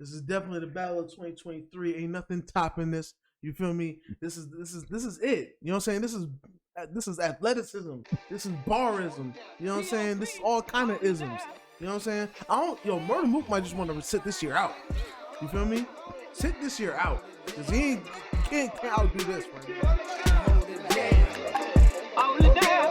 This is definitely the battle of 2023. Ain't nothing topping this. You feel me? This is it. You know what I'm saying? This is athleticism. This is barism. You know what I'm saying? This is all kind of isms. You know what I'm saying? Murder Mook might just want to sit this year out. You feel me? Sit this year out. Cause he can't outdo this right now. Hold it down. Hold it down.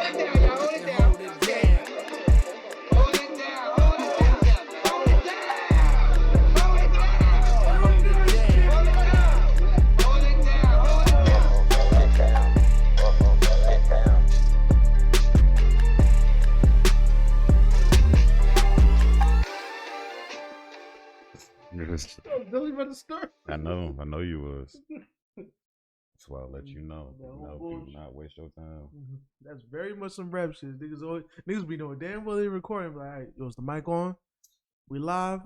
Don't even to start. I know you was. That's why I'll let you know. Do not waste your time. That's very much some rap shit. Niggas be knowing damn well they recording. Like, all right, yo, is the mic on? We live?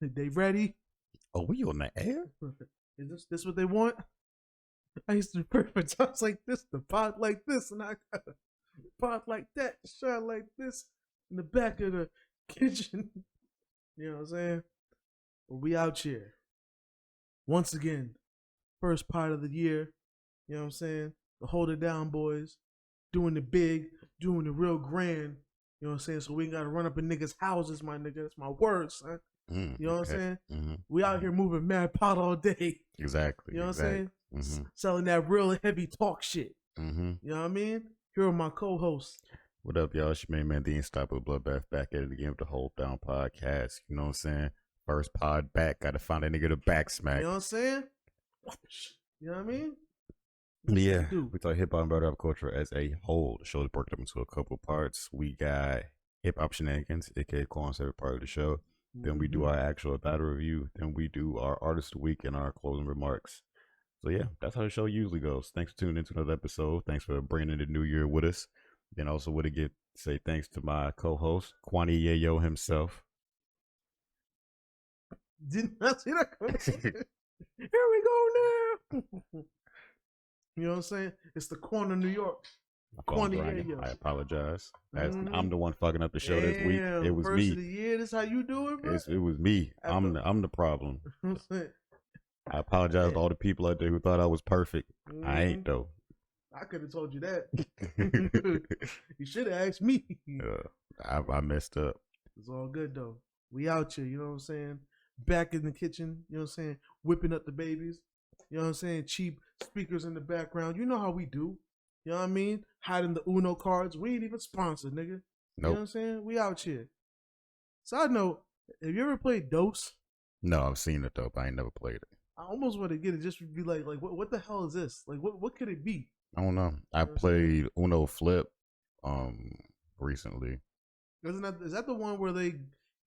They ready? Oh, we on the air? Is this what they want? I used to prepare for times like this, the pot like this, and I got a pot like that, shot like this in the back of the kitchen. You know what I'm saying? But we out here. Once again, first part of the year. You know what I'm saying? The Hold It Down boys. Doing the big, doing the real grand. You know what I'm saying? So we ain't gotta run up in niggas' houses, my nigga. That's my word, son. You know what I'm saying? Mm-hmm. We out here moving mad pot all day. Exactly. You know what I'm saying? Mm-hmm. Selling that real heavy talk shit. Mm-hmm. You know what I mean? Here are my co-hosts. What up, y'all? It's your main man, the Unstoppable Bloodbath, back at it again with the Hold Down podcast. You know what I'm saying? First pod back. Gotta find a nigga to back smack. You know what I'm saying? You know what I mean? Yeah. We talk hip hop and battle rap culture as a whole. The show is broken up into a couple parts. We got hip hop shenanigans, aka Quan's favorite part of the show. Then we do our actual battle review. Then we do our artist of the week and our closing remarks. So yeah, that's how the show usually goes. Thanks for tuning into another episode. Thanks for bringing in the new year with us. Then also would say thanks to my co-host, Quan Yayo himself. Did not see that coming. Here we go now. You know what I'm saying? It's the Quan of New York. I apologize. I'm the one fucking up the show this week. It was first me. Of the year, this how you do it, bro? It was me. I'm the problem. I apologize to all the people out there who thought I was perfect. I ain't though. I could have told you that. You should have asked me. I messed up. It's all good though. We out here, you know what I'm saying? Back in the kitchen, you know what I'm saying? Whipping up the babies. You know what I'm saying? Cheap speakers in the background. You know how we do. You know what I mean? Hiding the Uno cards. We ain't even sponsored, nigga. Nope. You know what I'm saying? We out here. Side note, have you ever played Dose? No, I've seen it though, but I ain't never played it. I almost want to get it just to be like what the hell is this? Like what could it be? I don't know. I played Uno Flip recently. Is that the one where they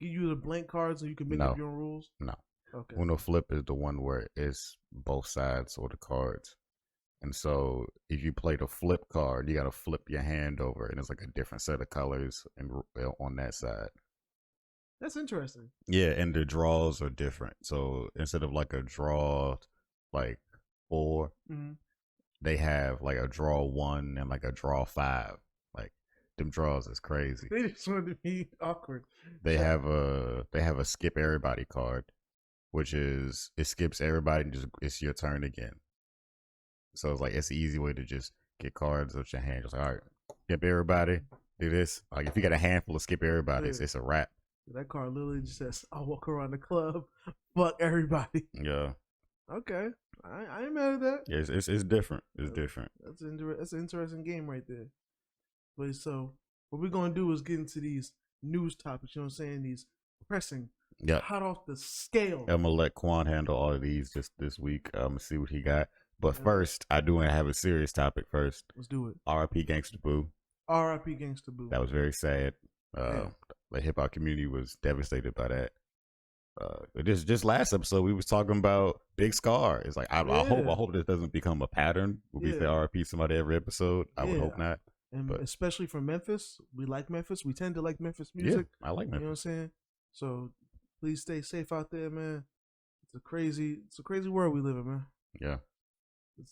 give you the blank cards and you can make up your own rules? No. Okay. Uno Flip is the one where it's both sides of the cards. And so if you play the flip card, you got to flip your hand over and it's like a different set of colors and on that side. That's interesting. Yeah, and the draws are different. So instead of like a draw like 4, they have like a draw 1 and like a draw 5. Like them draws is crazy. They just want to be awkward. They have a skip everybody card, which is it skips everybody and just it's your turn again. So it's like it's an easy way to just get cards out your hand. Just like, all right, skip everybody, do this. Like if you got a handful of skip everybody, it's a wrap. That card literally just says, "I'll walk around the club, fuck everybody." Yeah. Okay, I ain't mad at that. Yeah, it's different. It's different. That's an interesting game right there. But so what we're gonna do is get into these news topics. You know what I'm saying? These pressing, hot off the scale. I'm gonna let Quan handle all of these just this week. I'm gonna see what he got. But first, I do want to have a serious topic first. Let's do it. R.I.P. Gangsta Boo. R.I.P. Gangsta Boo. That was very sad. The hip hop community was devastated by that. Just last episode we was talking about Big Scar. It's like I hope this doesn't become a pattern. We say R.I.P. somebody every episode. I would hope not. And especially from Memphis, we like Memphis. We tend to like Memphis music. Yeah, I like Memphis. You know what I'm saying? So please stay safe out there, man. It's a crazy world we live in, man. Yeah.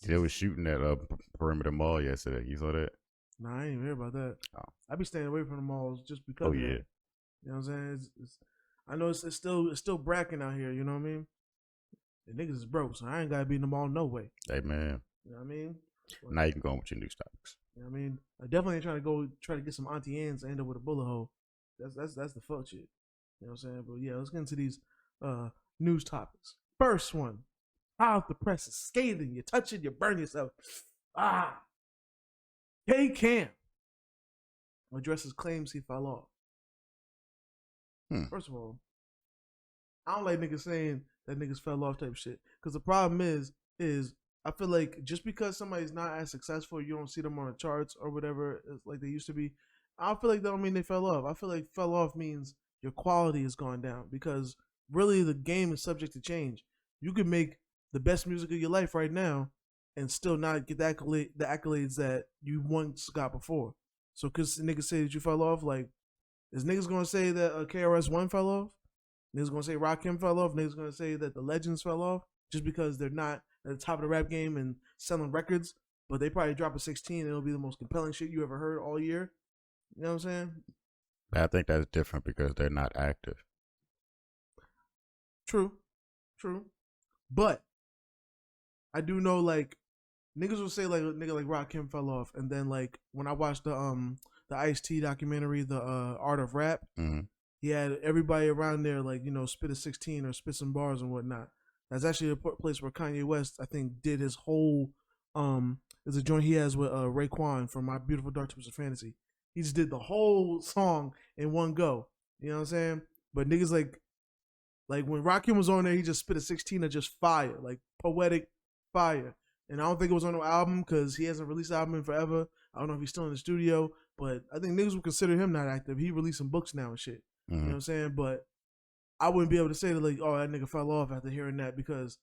They was shooting at Perimeter Mall yesterday. You saw that? Nah, I ain't even hear about that. Oh. I be staying away from the malls just because. Oh yeah. You know what I'm saying? I know it's still bracking out here. You know what I mean? The niggas is broke, so I ain't gotta beat them all no way. Hey man. You know what I mean? But, now you can go on with your news topics. You know what I mean? I definitely ain't trying to try to get some Auntie Anne's and end up with a bullet hole. That's the fuck shit. You know what I'm saying? But yeah, let's get into these news topics. First one. Out the press is scathing. You touch it, you burn yourself. K-Camp addresses claims he fell off. First of all, I don't like niggas saying that niggas fell off type shit. Because the problem is I feel like just because somebody's not as successful, you don't see them on the charts or whatever like they used to be. I feel like that don't mean they fell off. I feel like fell off means your quality has gone down, because really the game is subject to change. You can make the best music of your life right now and still not get the accolades that you once got before. So because niggas say that you fell off, like, is niggas gonna say that KRS-One fell off? Niggas gonna say Rakim fell off? Niggas gonna say that the legends fell off just because they're not at the top of the rap game and selling records, but they probably drop a 16 and it'll be the most compelling shit you ever heard all year? You know what I'm saying? I think that's different because they're not active. True. But I do know, like, niggas will say like a nigga like Rakim fell off, and then like when I watched the Ice-T documentary, the Art of Rap, he had everybody around there like, you know, spit a 16 or spit some bars and whatnot. That's actually a place where Kanye West, I think, did his whole there's a joint he has with Quan from My Beautiful Dark Twisted Fantasy. He just did the whole song in one go. You know what I'm saying? But niggas like when Rakim was on there, he just spit a 16 of just fire, like poetic fire. And I don't think it was on no album because he hasn't released an album in forever. I don't know if he's still in the studio, but I think niggas would consider him not active. He releasing books now and shit. You know what I'm saying? But I wouldn't be able to say that like, oh, that nigga fell off after hearing that, because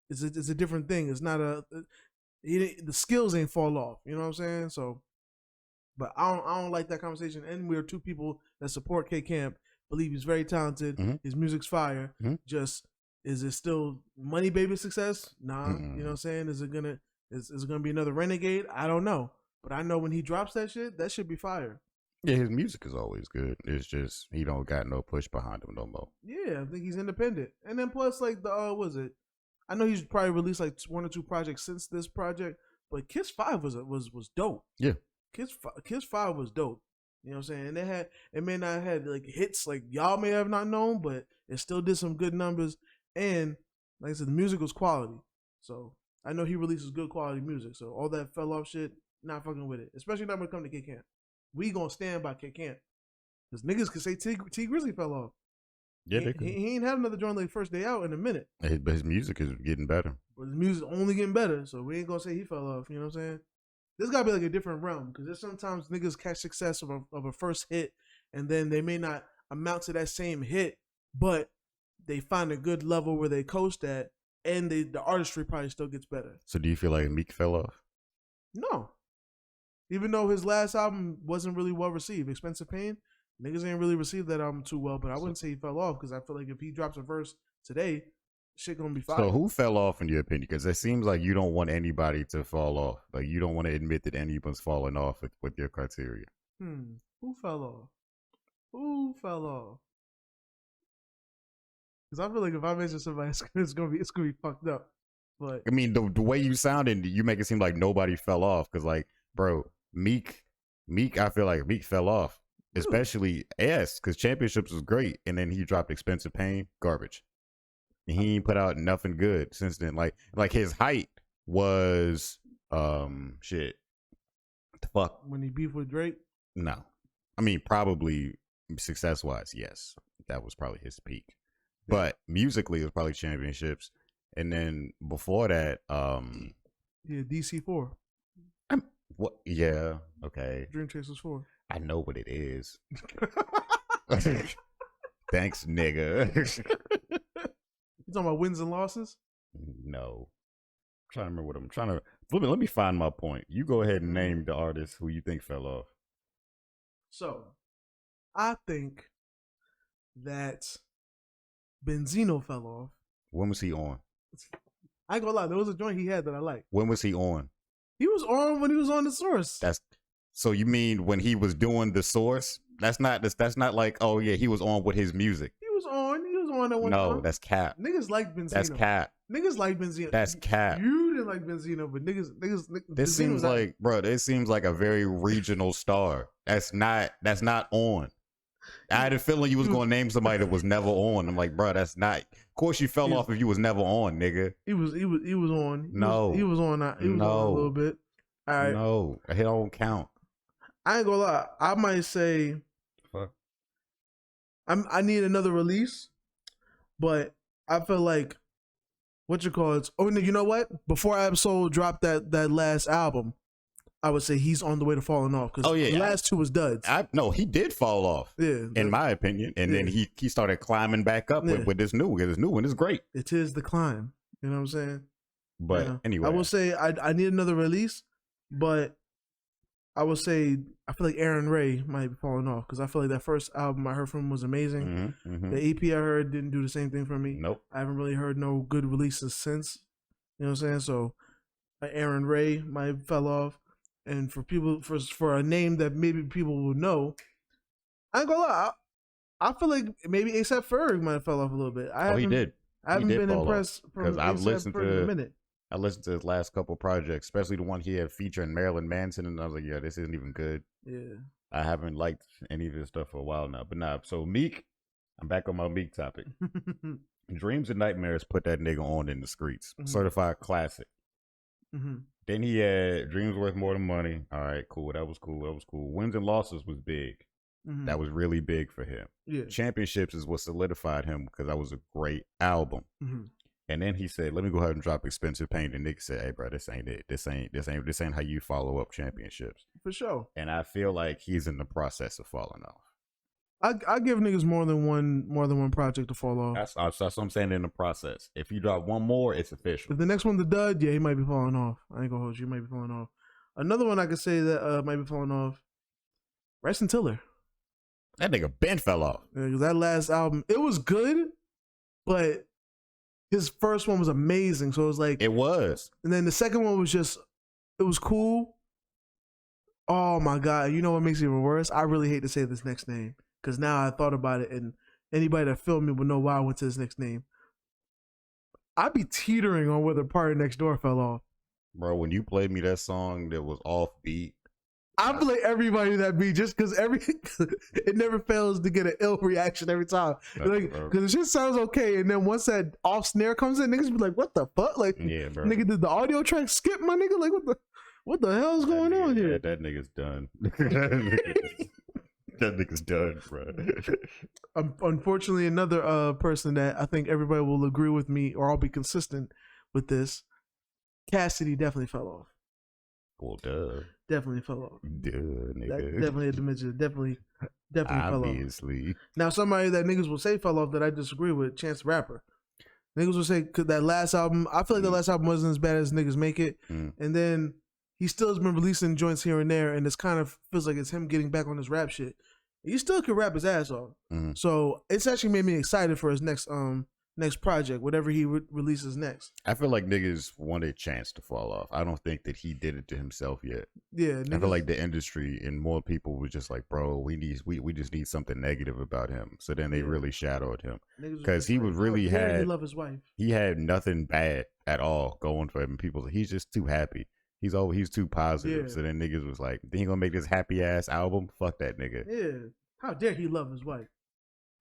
it's a different thing. It's not the skills ain't fall off. You know what I'm saying? So, but I don't like that conversation. And we're two people that support K-Camp, believe he's very talented. His music's fire. Just, is it still money baby success? Nah. You know what I'm saying? Is it gonna be another Renegade? I don't know. But I know when he drops that should be fire. Yeah, his music is always good. It's just he don't got no push behind him no more. Yeah, I think he's independent. And then plus like I know he's probably released like 1 or 2 projects since this project, but Kiss 5 was dope. Yeah. Kiss 5 was dope. You know what I'm saying? It may not have had like hits like y'all may have not known, but it still did some good numbers. And like I said, the music was quality. So I know he releases good quality music. So all that fell off shit, not fucking with it. Especially not when it comes to K-Camp. We gonna stand by K-Camp. Because niggas could say T Grizzly fell off. Yeah, they could. He ain't had another joint like first day out in a minute. But his music is getting better. But his music only getting better. So we ain't gonna say he fell off. You know what I'm saying? This gotta be like a different realm. Because there's sometimes niggas catch success of a first hit, and then they may not amount to that same hit, but they find a good level where they coast at, and the artistry probably still gets better. So do you feel like Meek fell off? No. Even though his last album wasn't really well received, Expensive Pain, niggas ain't really received that album too well, but I wouldn't say he fell off, because I feel like if he drops a verse today, shit gonna be fire. So who fell off in your opinion? Because it seems like you don't want anybody to fall off. Like you don't want to admit that anyone's falling off with your criteria. Who fell off? Who fell off? Because I feel like if I mention somebody, it's gonna be fucked up. But I mean, the way you sounded, you make it seem like nobody fell off. Because like, bro, Meek, I feel like Meek fell off, especially because Championships was great, and then he dropped Expensive Pain, garbage. And he ain't put out nothing good since then. Like his height was shit. What the fuck? When he beefed with Drake? No. I mean, probably success wise, yes. That was probably his peak. But musically it was probably Championships. And then before that, yeah, DC4. What? Yeah, okay. Dream Chasers 4. I know what it is. Thanks, nigga. You talking about wins and losses? No. I'm trying to remember what I'm trying to. Let me find my point. You go ahead and name the artist who you think fell off. So, I think that Benzino fell off. When was he on? I ain't gonna lie, there was a joint he had that I liked. When was he on? He was on when he was on The Source. So you mean when he was doing The Source? That's not like, oh yeah, he was on with his music. He was was on. He was on at one time. No, that's cap. Niggas like Benzino. That's cap. Niggas like Benzino. That's cap. You didn't like Benzino, but niggas. This Benzino seems like, bro. This seems like a very regional star. That's not on. I had a feeling you was gonna name somebody that was never on. I'm like, bro, that's not. Of course, you fell off if you was never on, nigga. He was on. No, he was on. He was on a little bit. All right. No, it don't count. I ain't gonna lie. I might say, Fuck. I need another release, but I feel like what you call it. Oh, you know what? Before Absol dropped that last album, I would say he's on the way to falling off because the last two was duds. No, he did fall off. Yeah, in my opinion, and then he started climbing back up with this new one. This new one is great. It is the climb. You know what I'm saying? But anyway, I will say I need another release, but I would say I feel like Aaron Ray might be falling off because I feel like that first album I heard from him was amazing. The EP I heard didn't do the same thing for me. Nope. I haven't really heard no good releases since. You know what I'm saying? So Aaron Ray might fell off. And for people, for a name that maybe people will know, I ain't gonna lie. I feel like maybe A$AP Ferg might have fell off a little bit. He did. I haven't been impressed because I've listened to in a minute. I listened to his last couple projects, especially the one he had featuring Marilyn Manson, and I was like, yeah, this isn't even good. Yeah. I haven't liked any of his stuff for a while now. But nah, so Meek, I'm back on my Meek topic. Dreams and Nightmares put that nigga on in the streets. Certified classic. Then he had Dreams Worth More Than Money. All right, cool. That was cool. Wins and Losses was big. That was really big for him. Yeah. Championships is what solidified him because that was a great album. And then he said, "Let me go ahead and drop Expensive Pain." And Nick said, "Hey, bro, this ain't it. This ain't how you follow up championships." For sure. And I feel like he's in the process of falling off. I give niggas more than one project to fall off. That's what I'm saying, in the process. If you drop one more, it's official. If the next one's the dud, yeah, he might be falling off. I ain't gonna hold you. He might be falling off. Another one I could say that might be falling off. Bryson Tiller. That nigga Ben fell off. Yeah, 'cause that last album, it was good, but his first one was amazing. So it was like it was. And then the second one was just, it was cool. Oh my God! You know what makes it even worse? I really hate to say this next name. Because now I thought about it, and anybody that filmed me would know why I went to this next name. I'd be teetering on whether Party Next Door fell off. Bro, when you played me that song that was off beat, I play everybody that beat just because it never fails to get an ill reaction every time. Because it just sounds okay, and then once that off snare comes in, niggas be like, "What the fuck?" Like, yeah, bro. Nigga, did the audio track skip, my nigga? Like, what the hell is going on here? That nigga's done. That nigga's done, bro. Unfortunately, another person that I think everybody will agree with me, or I'll be consistent with this, Cassidy definitely fell off. Well, duh. Definitely fell off. Duh, nigga. That definitely a dimension. Definitely fell off. Obviously. Now, somebody that niggas will say fell off that I disagree with, Chance the Rapper. Niggas will say that last album, I feel like the last album wasn't as bad as niggas make it. And then he still has been releasing joints here and there, and it's kind of feels like it's him getting back on his rap shit. He still can rap his ass off. So it's actually made me excited for his next project, whatever he releases next. I feel like niggas wanted Chance to fall off. I don't think that he did it to himself yet. Yeah, I feel like the industry and more people were just like, bro, we just need something negative about him. So then they really shadowed him because he was really he love his wife. He had nothing bad at all going for him. People, he's just too happy. He's too positive. So then niggas was like, he gonna make this happy ass album? Fuck that nigga. Yeah. How dare he love his wife?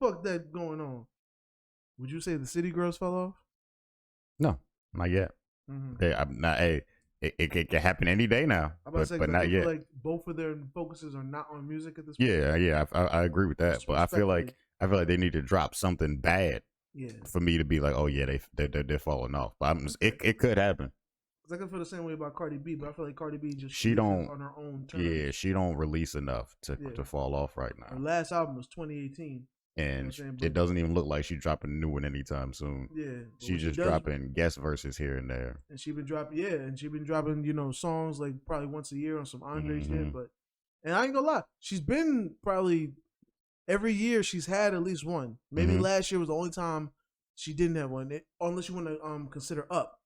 Fuck that going on. Would you say the City Girls fell off? No, not yet. I'm not. Hey, it can happen any day now, but not yet. Like both of their focuses are not on music at this point. Yeah, I agree with that. But I feel like they need to drop something bad. Yeah. For me to be like, oh yeah, they're falling off. But it could happen. I can feel the same way about Cardi B, but I feel like Cardi B just on her own terms. Yeah, she don't release enough to fall off right now. Her last album was 2018. And it doesn't even look like she's dropping a new one anytime soon. Yeah. She's just dropping guest verses here and there. And she's been dropping, songs like probably once a year on some Andre shit. And I ain't gonna lie, she's been probably every year she's had at least one. Maybe last year was the only time she didn't have one, unless you want to consider Up.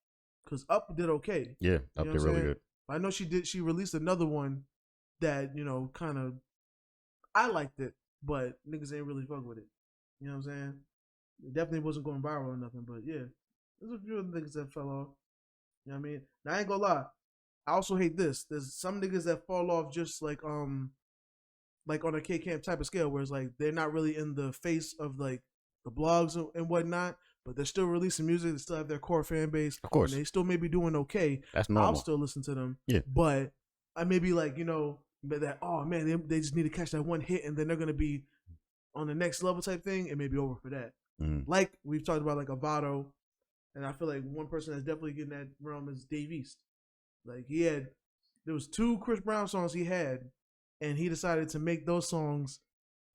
Because Up did okay. Yeah, Up did really good. I know she released another one that, kind of, I liked it, but niggas ain't really fuck with it. You know what I'm saying? It definitely wasn't going viral or nothing, but yeah, there's a few niggas that fell off. You know what I mean? Now I ain't gonna lie. I also hate this. There's some niggas that fall off just like on a K Camp type of scale, where it's like they're not really in the face of like the blogs and whatnot, but they're still releasing music. They still have their core fan base. Of course, and they still may be doing okay. That's normal. I'll still listen to them. Yeah, but I may be like, that oh man, they just need to catch that one hit, and then they're gonna be on the next level type thing. It may be over for that. Like we've talked about, like Avado, and I feel like one person that's definitely getting that realm is Dave East. Like there was 2 Chris Brown songs he had, and he decided to make those songs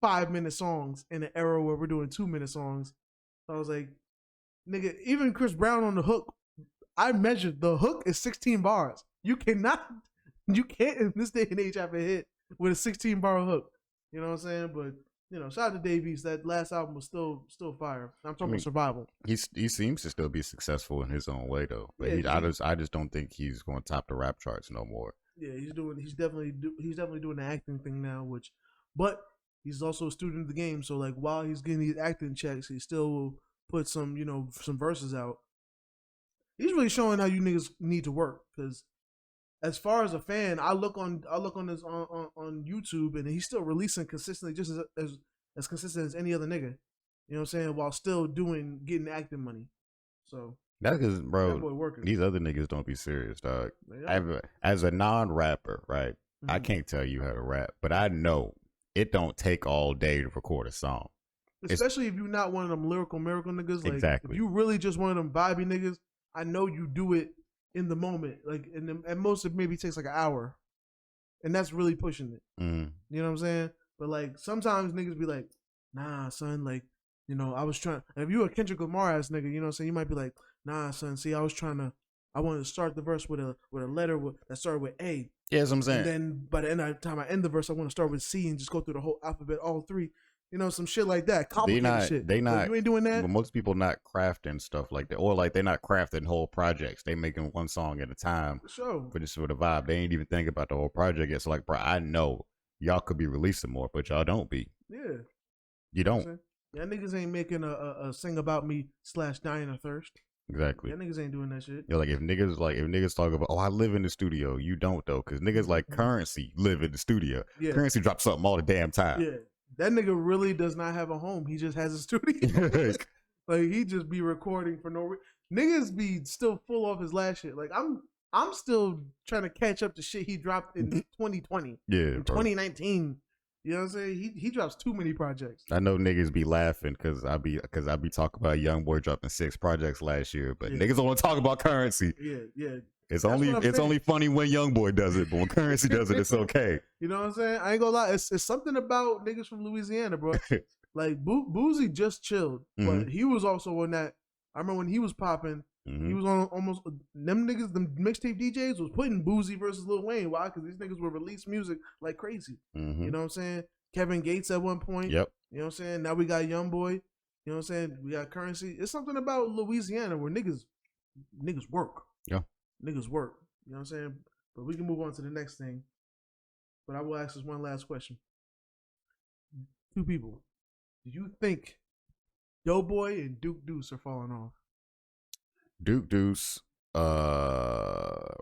5-minute songs in an era where we're doing 2-minute songs. So I was like, nigga, even Chris Brown on the hook, I measured the hook is 16 bars. You can't in this day and age have a hit with a 16-bar hook. You know what I'm saying? But shout out to Dave East. That last album was still fire. I'm talking about Survival. He seems to still be successful in his own way though. But yeah, I just don't think he's going to top the rap charts no more. Yeah, he's definitely doing the acting thing now, but he's also a student of the game. So like while he's getting these acting checks, he still will put some verses out. He's really showing how you niggas need to work, because as far as a fan, I look on his on YouTube, and he's still releasing consistently, just as consistent as any other nigga. You know what I'm saying? While still getting acting money. So that's because, bro, these other niggas don't be serious, dog. As a non-rapper, right? Mm-hmm. I can't tell you how to rap, but I know it don't take all day to record a song. Especially if you're not one of them lyrical miracle niggas. Like, exactly. If you really just one of them vibey niggas, I know you do it in the moment. Like, at most it maybe takes like an hour, and that's really pushing it. Mm. You know what I'm saying? But like sometimes niggas be like, nah, son, like, I was trying. If you a Kendrick Lamar ass nigga, you know what I'm saying? You might be like, nah, son, see, I wanted to start the verse with a letter that started with A. Yeah, that's what I'm saying. And then by the end of the time I end the verse, I want to start with C and just go through the whole alphabet, all 3. Some shit like that. Complicated shit. They not. You ain't doing that. But most people not crafting stuff like that, or like they're not crafting whole projects. They making one song at a time. For just for the vibe. They ain't even think about the whole project. It's like, bro, I know y'all could be releasing more, but y'all don't be. Yeah. You don't. Yeah, niggas ain't making a sing about me / dying of thirst. Exactly. Yeah, niggas ain't doing that shit. You're like, if niggas talk about, I live in the studio, you don't though, because niggas like Currency live in the studio. Yeah. Currency drops something all the damn time. Yeah. That nigga really does not have a home. He just has a studio. Like he just be recording for no reason. Niggas be still full off his last shit. Like I'm still trying to catch up to shit he dropped in 2020. Yeah. In 2019. You know what I'm saying? He drops too many projects. I know niggas be laughing because I be talking about YoungBoy dropping 6 projects last year, but niggas don't want to talk about Currency. Yeah. It's only funny when YoungBoy does it, but when Currency does it, it's okay. You know what I'm saying? I ain't gonna lie. It's something about niggas from Louisiana, bro. Like Boozy just chilled, but he was also on that. I remember when he was popping. He was on almost them niggas. Them mixtape DJs was putting Boozy versus Lil Wayne. Why? Because these niggas would release music like crazy. You know what I'm saying? Kevin Gates at one point. Yep. You know what I'm saying? Now we got YoungBoy. You know what I'm saying? We got Currency. It's something about Louisiana where niggas work. Yeah. Niggas work. You know what I'm saying? But we can move on to the next thing. But I will ask this one last question. 2 people. Do you think Doughboy and Duke Deuce are falling off? Duke Deuce, I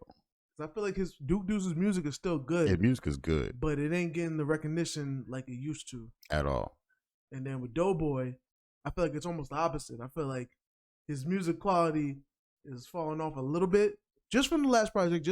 feel like Duke Deuce's music is still good. His music is good, but it ain't getting the recognition like it used to at all. And then with Doughboy, I feel like it's almost the opposite. I feel like his music quality is falling off a little bit, just from the last project,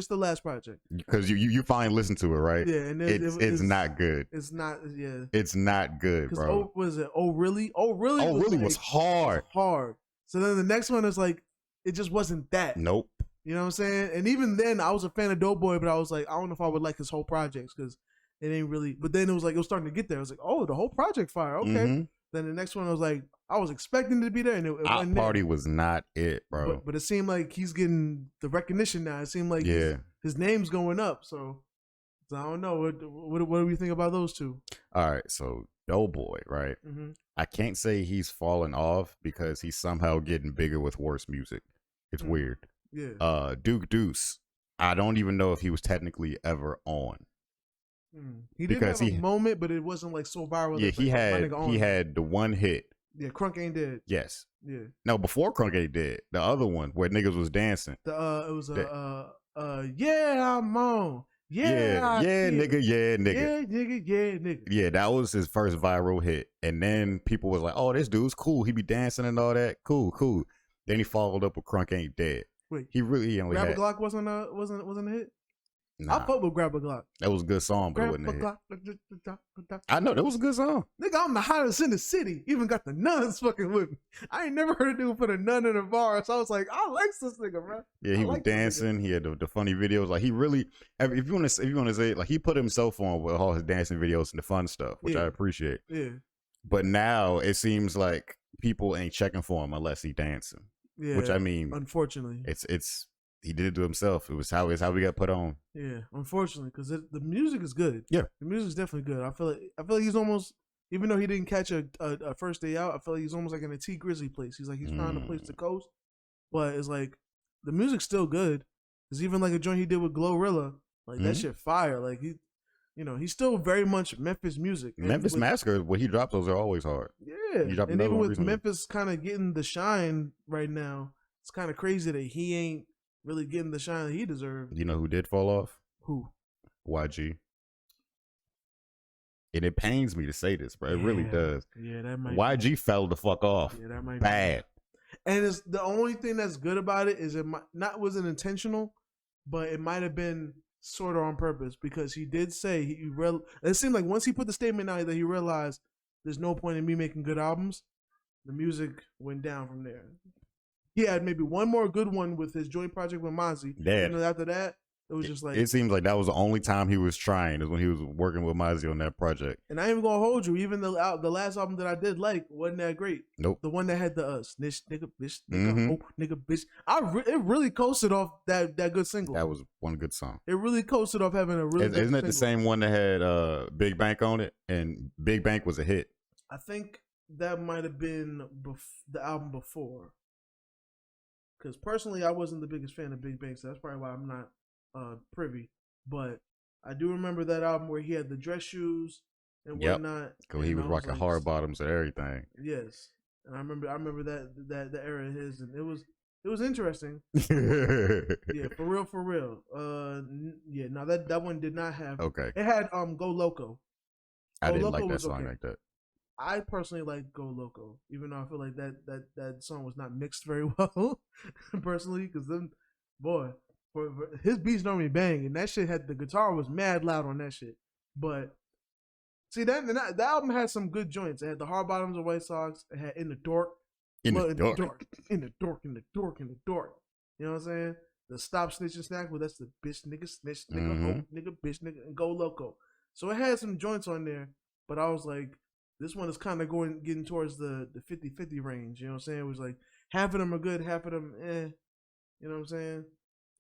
Because you finally listen to it, right? Yeah, and it's not good. It's not. Yeah, it's not good, bro. Was it? Oh really? Oh really? Oh really was hard. Hard. So then the next one is like. It just wasn't that. Nope. You know what I'm saying? And even then, I was a fan of Doughboy, but I was like, I don't know if I would like his whole projects because it ain't really. But then it was like, it was starting to get there. I was like, oh, the whole project fire. Okay. Then the next one, I was like, I was expecting it to be there. And it wasn't Party there. Was not it, bro. But it seemed like he's getting the recognition now. It seemed like his name's going up. So I don't know. What do we think about those 2? All right. So Doughboy, right? I can't say he's falling off because he's somehow getting bigger with worse music. It's weird. Yeah. Duke Deuce, I don't even know if he was technically ever on. He did have a moment, but it wasn't like so viral. Yeah, he had the one hit Yeah, Crunk Ain't Dead. Yes. Yeah. No, before Crunk Ain't Dead. The other one where niggas was dancing. It was yeah, I'm on. Yeah, nigga, yeah, nigga. Yeah, nigga, yeah, nigga. Yeah, that was his first viral hit. And then people was like, oh, this dude's cool. He be dancing and all that. Cool. Then he followed up with Crunk Ain't Dead. Wait. He only Grab had... a Glock wasn't a hit? Nah. I fuck with Grab a Glock. That was a good song, but it wasn't a hit. Glock. I know, that was a good song. Nigga, I'm the hottest in the city. Even got the nuns fucking with me. I ain't never heard a dude put a nun in a bar, so I was like, I like this nigga, bro. Yeah, he was dancing. He had the funny videos. Like, he really, if you want to say, like, he put himself on with all his dancing videos and the fun stuff, which I appreciate. Yeah. But now it seems like people ain't checking for him unless he dancing. Yeah. Which, I mean, unfortunately, it's he did it to himself. It was how we got put on. Yeah, unfortunately, because the music is good. Yeah, the music's definitely good. I feel like he's almost, even though he didn't catch a first day out, I feel like he's almost like in a T Grizzly place. He's trying to place the coast, but it's like the music's still good. There's even like a joint he did with Glorilla, like that shit fire. Like he's still very much Memphis music. Memphis Massacre, when he drops those are always hard. Yeah, and even with Memphis kind of getting the shine right now, it's kind of crazy that he ain't really getting the shine that he deserved. You know who did fall off? Who? YG. And it pains me to say this, bro. It really does. Yeah, that might. YG fell the fuck off. Yeah, that might bad. And it's the only thing that's good about it is it wasn't intentional, but it might have been sort of on purpose, because he did say it seemed like once he put the statement out that he realized there's no point in me making good albums, the music went down from there. He had maybe one more good one with his joint project with Mozzie. Yeah. And after that, it was just like... It seems like that was the only time he was trying, is when he was working with Mozzie on that project. And I ain't even gonna hold you. Even the last album that I did like wasn't that great. Nope. The one that had the snitch, nigga, bitch, nigga, oh, nigga, bitch. It really coasted off that good single. That was one good song. It really coasted off having a really good Isn't it single. the same one that had Big Bank on it? And Big Bank was a hit. I think that might have been the album before. Because personally, I wasn't the biggest fan of Big Bang, so that's probably why I'm not privy. But I do remember that album where he had the dress shoes and whatnot. Because he was rocking like, hard bottoms and everything. Yes, and I remember that era of his, and it was interesting. Yeah, for real. Yeah, no, that one did not have. Okay. It had Go Loco. I didn't like that song like that. I personally like Go Loco, even though I feel like that song was not mixed very well, personally, because then, boy, for his beats normally bang, and that shit the guitar was mad loud on that shit. But see, that album had some good joints. It had the Hard Bottoms of White Sox. It had In the Dork. In the Dork. In the Dork. You know what I'm saying? The Stop Snitch and Snack, well, that's the bitch nigga snitch nigga hope nigga bitch nigga and Go Loco. So it had some joints on there, but I was like, this one is kind of getting towards the 50-50 range. You know what I'm saying? It was like half of them are good, half of them, eh. You know what I'm saying?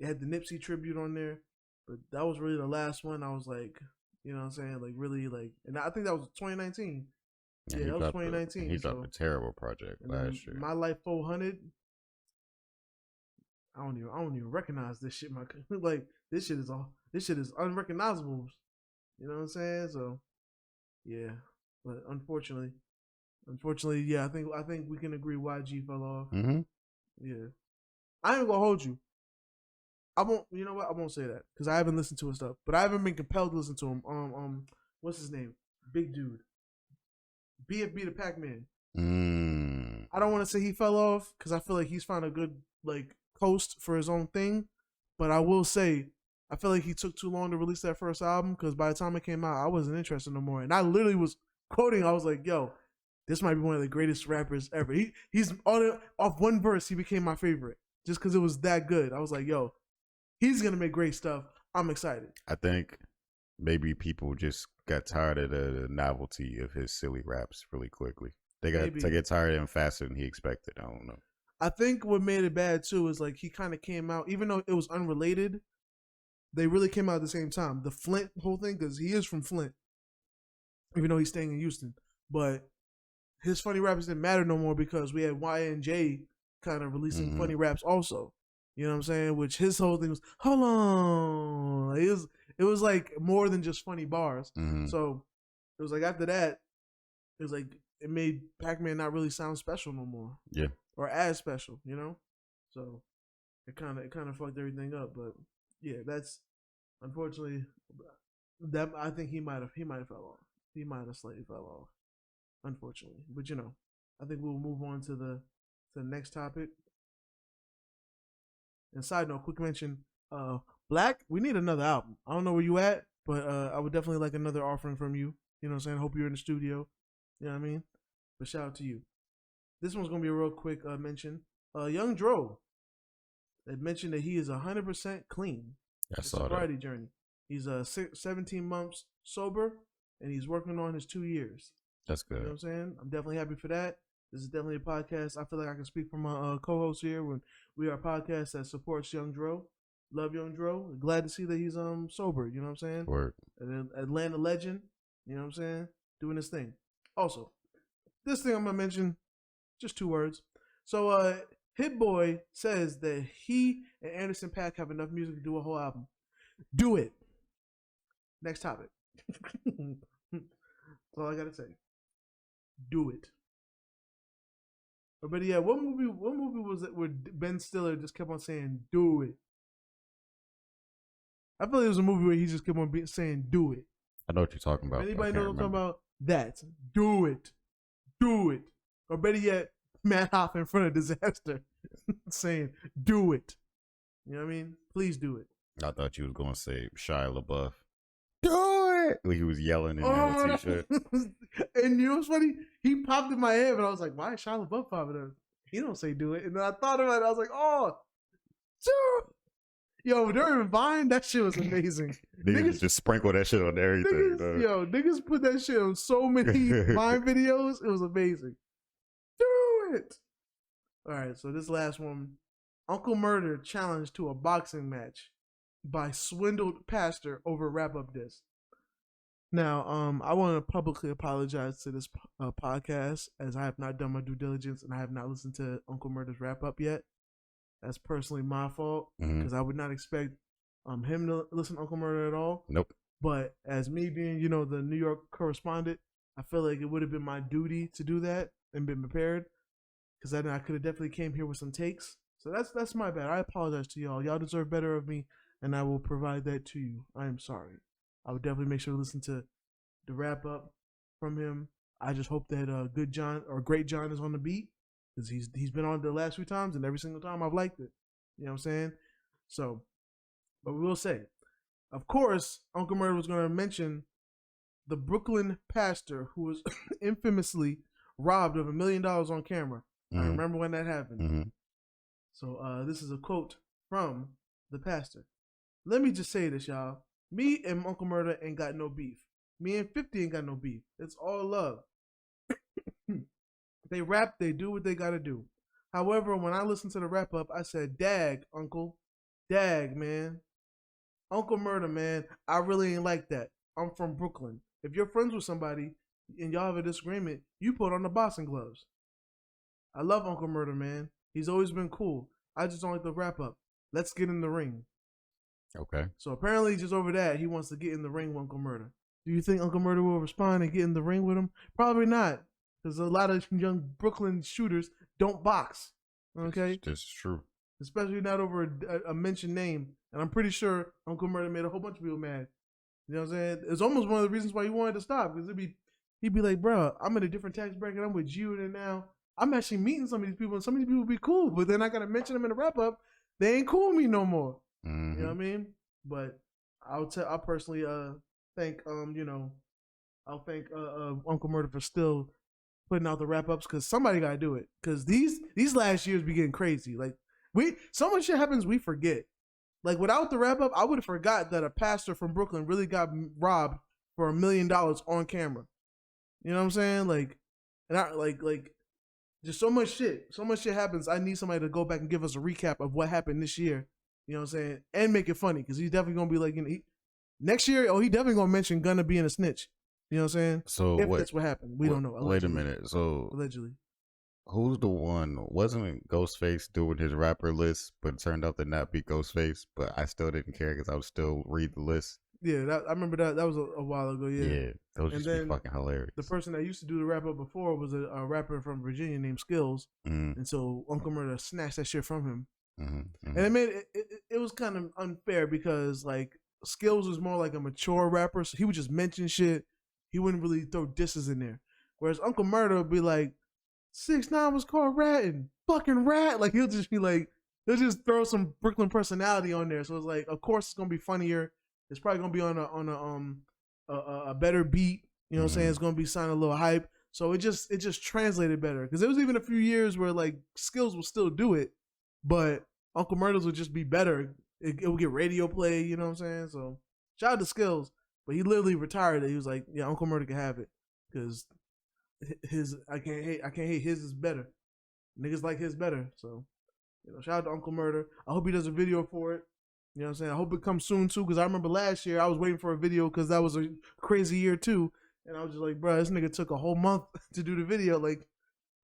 It had the Nipsey tribute on there, but that was really the last one. I was like, you know what I'm saying? Like really like, and I think that was 2019. Yeah, that was 2019. He dropped a terrible project last year. My Life 400. I don't even recognize this shit. Like this shit is unrecognizable. You know what I'm saying? So yeah. But unfortunately, yeah, I think we can agree YG fell off. Mm-hmm. Yeah, I ain't gonna hold you. I won't. You know what? I won't say that because I haven't listened to his stuff, but I haven't been compelled to listen to him. What's his name? Big dude. BFB the Pac-Man. I don't want to say he fell off because I feel like he's found a good like coast for his own thing, but I will say I feel like he took too long to release that first album because by the time it came out, I wasn't interested no more, and I literally was quoting, I was like, yo, this might be one of the greatest rappers ever. He's off one verse, he became my favorite just because it was that good. I was like, yo, he's going to make great stuff. I'm excited. I think maybe people just got tired of the novelty of his silly raps really quickly. They get tired of him faster than he expected. I don't know. I think what made it bad too is like he kind of came out, even though it was unrelated, they really came out at the same time. The Flint whole thing, because he is from Flint. Even though he's staying in Houston, but his funny raps didn't matter no more because we had Y&J kind of releasing funny raps also. You know what I'm saying? Which his whole thing was, hold on. It was like more than just funny bars. So it was like after that, it was like it made Pac-Man not really sound special no more. Yeah. Or as special, you know? So it kind of fucked everything up, but yeah, that's unfortunately that I think he might have fell off. He might have slightly fell off, unfortunately. But you know, I think we'll move on to the next topic. And side note, quick mention, Black, we need another album. I don't know where you at, but I would definitely like another offering from you. You know what I'm saying? Hope you're in the studio. You know what I mean? But shout out to you. This one's gonna be a real quick mention. Young Dro had mentioned that he is 100% clean. I saw that. Sobriety journey. He's 17 months sober, and he's working on his 2 years. That's good. You know what I'm saying? I'm definitely happy for that. This is definitely a podcast. I feel like I can speak for my co-host here when we are a podcast that supports Young Dro. Love Young Dro. Glad to see that he's sober. You know what I'm saying? Word. An Atlanta legend. You know what I'm saying? Doing his thing. Also, this thing I'm gonna mention, just 2 words. So Hit Boy says that he and Anderson .Paak have enough music to do a whole album. Do it. Next topic. That's all I gotta say. Do it. But yeah, what movie was it where Ben Stiller just kept on saying, do it? I feel like it was a movie where he just kept on saying, do it. I know what you're talking about. Anybody know what I'm talking about? That. Do it. Do it. Or better yet, Matt Hoff in front of Disaster saying, do it. You know what I mean? Please do it. I thought you was going to say Shia LaBeouf. Do it! When he was yelling in the t-shirt. And you know what's funny? He popped in my head, but I was like, why is Shia LaBeouf popping up? He don't say do it. And then I thought about it. I was like, oh, sure. Yo, during Vine, that shit was amazing. Niggas just sprinkle that shit on everything. Niggas put that shit on so many Vine videos. It was amazing. Do it. All right, so this last one. Uncle Murder challenged to a boxing match by swindled pastor over wrap-up disc. Now, I want to publicly apologize to this podcast, as I have not done my due diligence and I have not listened to Uncle Murder's wrap-up yet. That's personally my fault, because I would not expect him to listen to Uncle Murder at all. Nope. But as me being, the New York correspondent, I feel like it would have been my duty to do that and been prepared, because then I could have definitely came here with some takes. So that's my bad. I apologize to y'all. Y'all deserve better of me, and I will provide that to you. I am sorry. I would definitely make sure to listen to the wrap up from him. I just hope that Great John is on the beat, because he's been on the last few times, and every single time I've liked it. You know what I'm saying? So, but we will say, of course, Uncle Murder was going to mention the Brooklyn pastor who was infamously robbed of $1 million on camera. I remember when that happened. So this is a quote from the pastor. Let me just say this, y'all. Me and Uncle Murder ain't got no beef. Me and 50 ain't got no beef. It's all love. They rap, they do what they gotta do. However, when I listened to the wrap up, I said, dag, Uncle. Dag, man. Uncle Murder, man. I really ain't like that. I'm from Brooklyn. If you're friends with somebody and y'all have a disagreement, you put on the boxing gloves. I love Uncle Murder, man. He's always been cool. I just don't like the wrap up. Let's get in the ring. Okay. So apparently just over that, he wants to get in the ring with Uncle Murder. Do you think Uncle Murder will respond and get in the ring with him? Probably not. Because a lot of young Brooklyn shooters don't box. Okay? This is true. Especially not over a mentioned name. And I'm pretty sure Uncle Murder made a whole bunch of people mad. You know what I'm saying? It's almost one of the reasons why he wanted to stop. Because he'd be like, bro, I'm in a different tax bracket. I'm with you. And now I'm actually meeting some of these people. And some of these people be cool. But then I got to mention them in the wrap up. They ain't cool with me no more. You know what I mean? But I'll personally thank I'll thank Uncle Murder for still putting out the wrap ups, because somebody gotta do it. Because these last years be getting crazy. Like so much shit happens we forget. Like without the wrap up, I would have forgot that a pastor from Brooklyn really got robbed for $1 million on camera. You know what I'm saying? Like, and I like just so much shit happens. I need somebody to go back and give us a recap of what happened this year. You know what I'm saying? And make it funny, because he's definitely going to be like, next year, he definitely going to mention Gunna being a snitch. You know what I'm saying? So if that's what happened. We don't know. Allegedly. Wait a minute. So allegedly. Who's the one? Wasn't Ghostface doing his rapper list, but it turned out to not be Ghostface, but I still didn't care because I would still read the list. Yeah, I remember that. That was a while ago. Yeah. those And used to be then fucking hilarious. the person that used to do the wrap up before was a rapper from Virginia named Skills, and so Uncle Murder snatched that shit from him. And it made it was kind of unfair because like Skills was more like a mature rapper, so he would just mention shit. He wouldn't really throw disses in there. Whereas Uncle Murder would be like, 6ix9ine was called ratting, fucking rat. Like he'll just be like, he'll just throw some Brooklyn personality on there. So it's like, of course it's gonna be funnier. It's probably gonna be on a better beat. You know what I'm saying? It's gonna be sounding a little hype. So it just translated better. Because there was even a few years where like Skills will still do it, but Uncle Murders would just be better. It would get radio play, you know what I'm saying? So shout out to Skills. But he literally retired it. He was like, yeah, Uncle Murder can have it. Because his I can't hate his is better. Niggas like his better. So, you know, shout out to Uncle Murder. I hope he does a video for it. You know what I'm saying? I hope it comes soon too, because I remember last year I was waiting for a video because that was a crazy year too. And I was just like, bro, this nigga took a whole month to do the video. Like,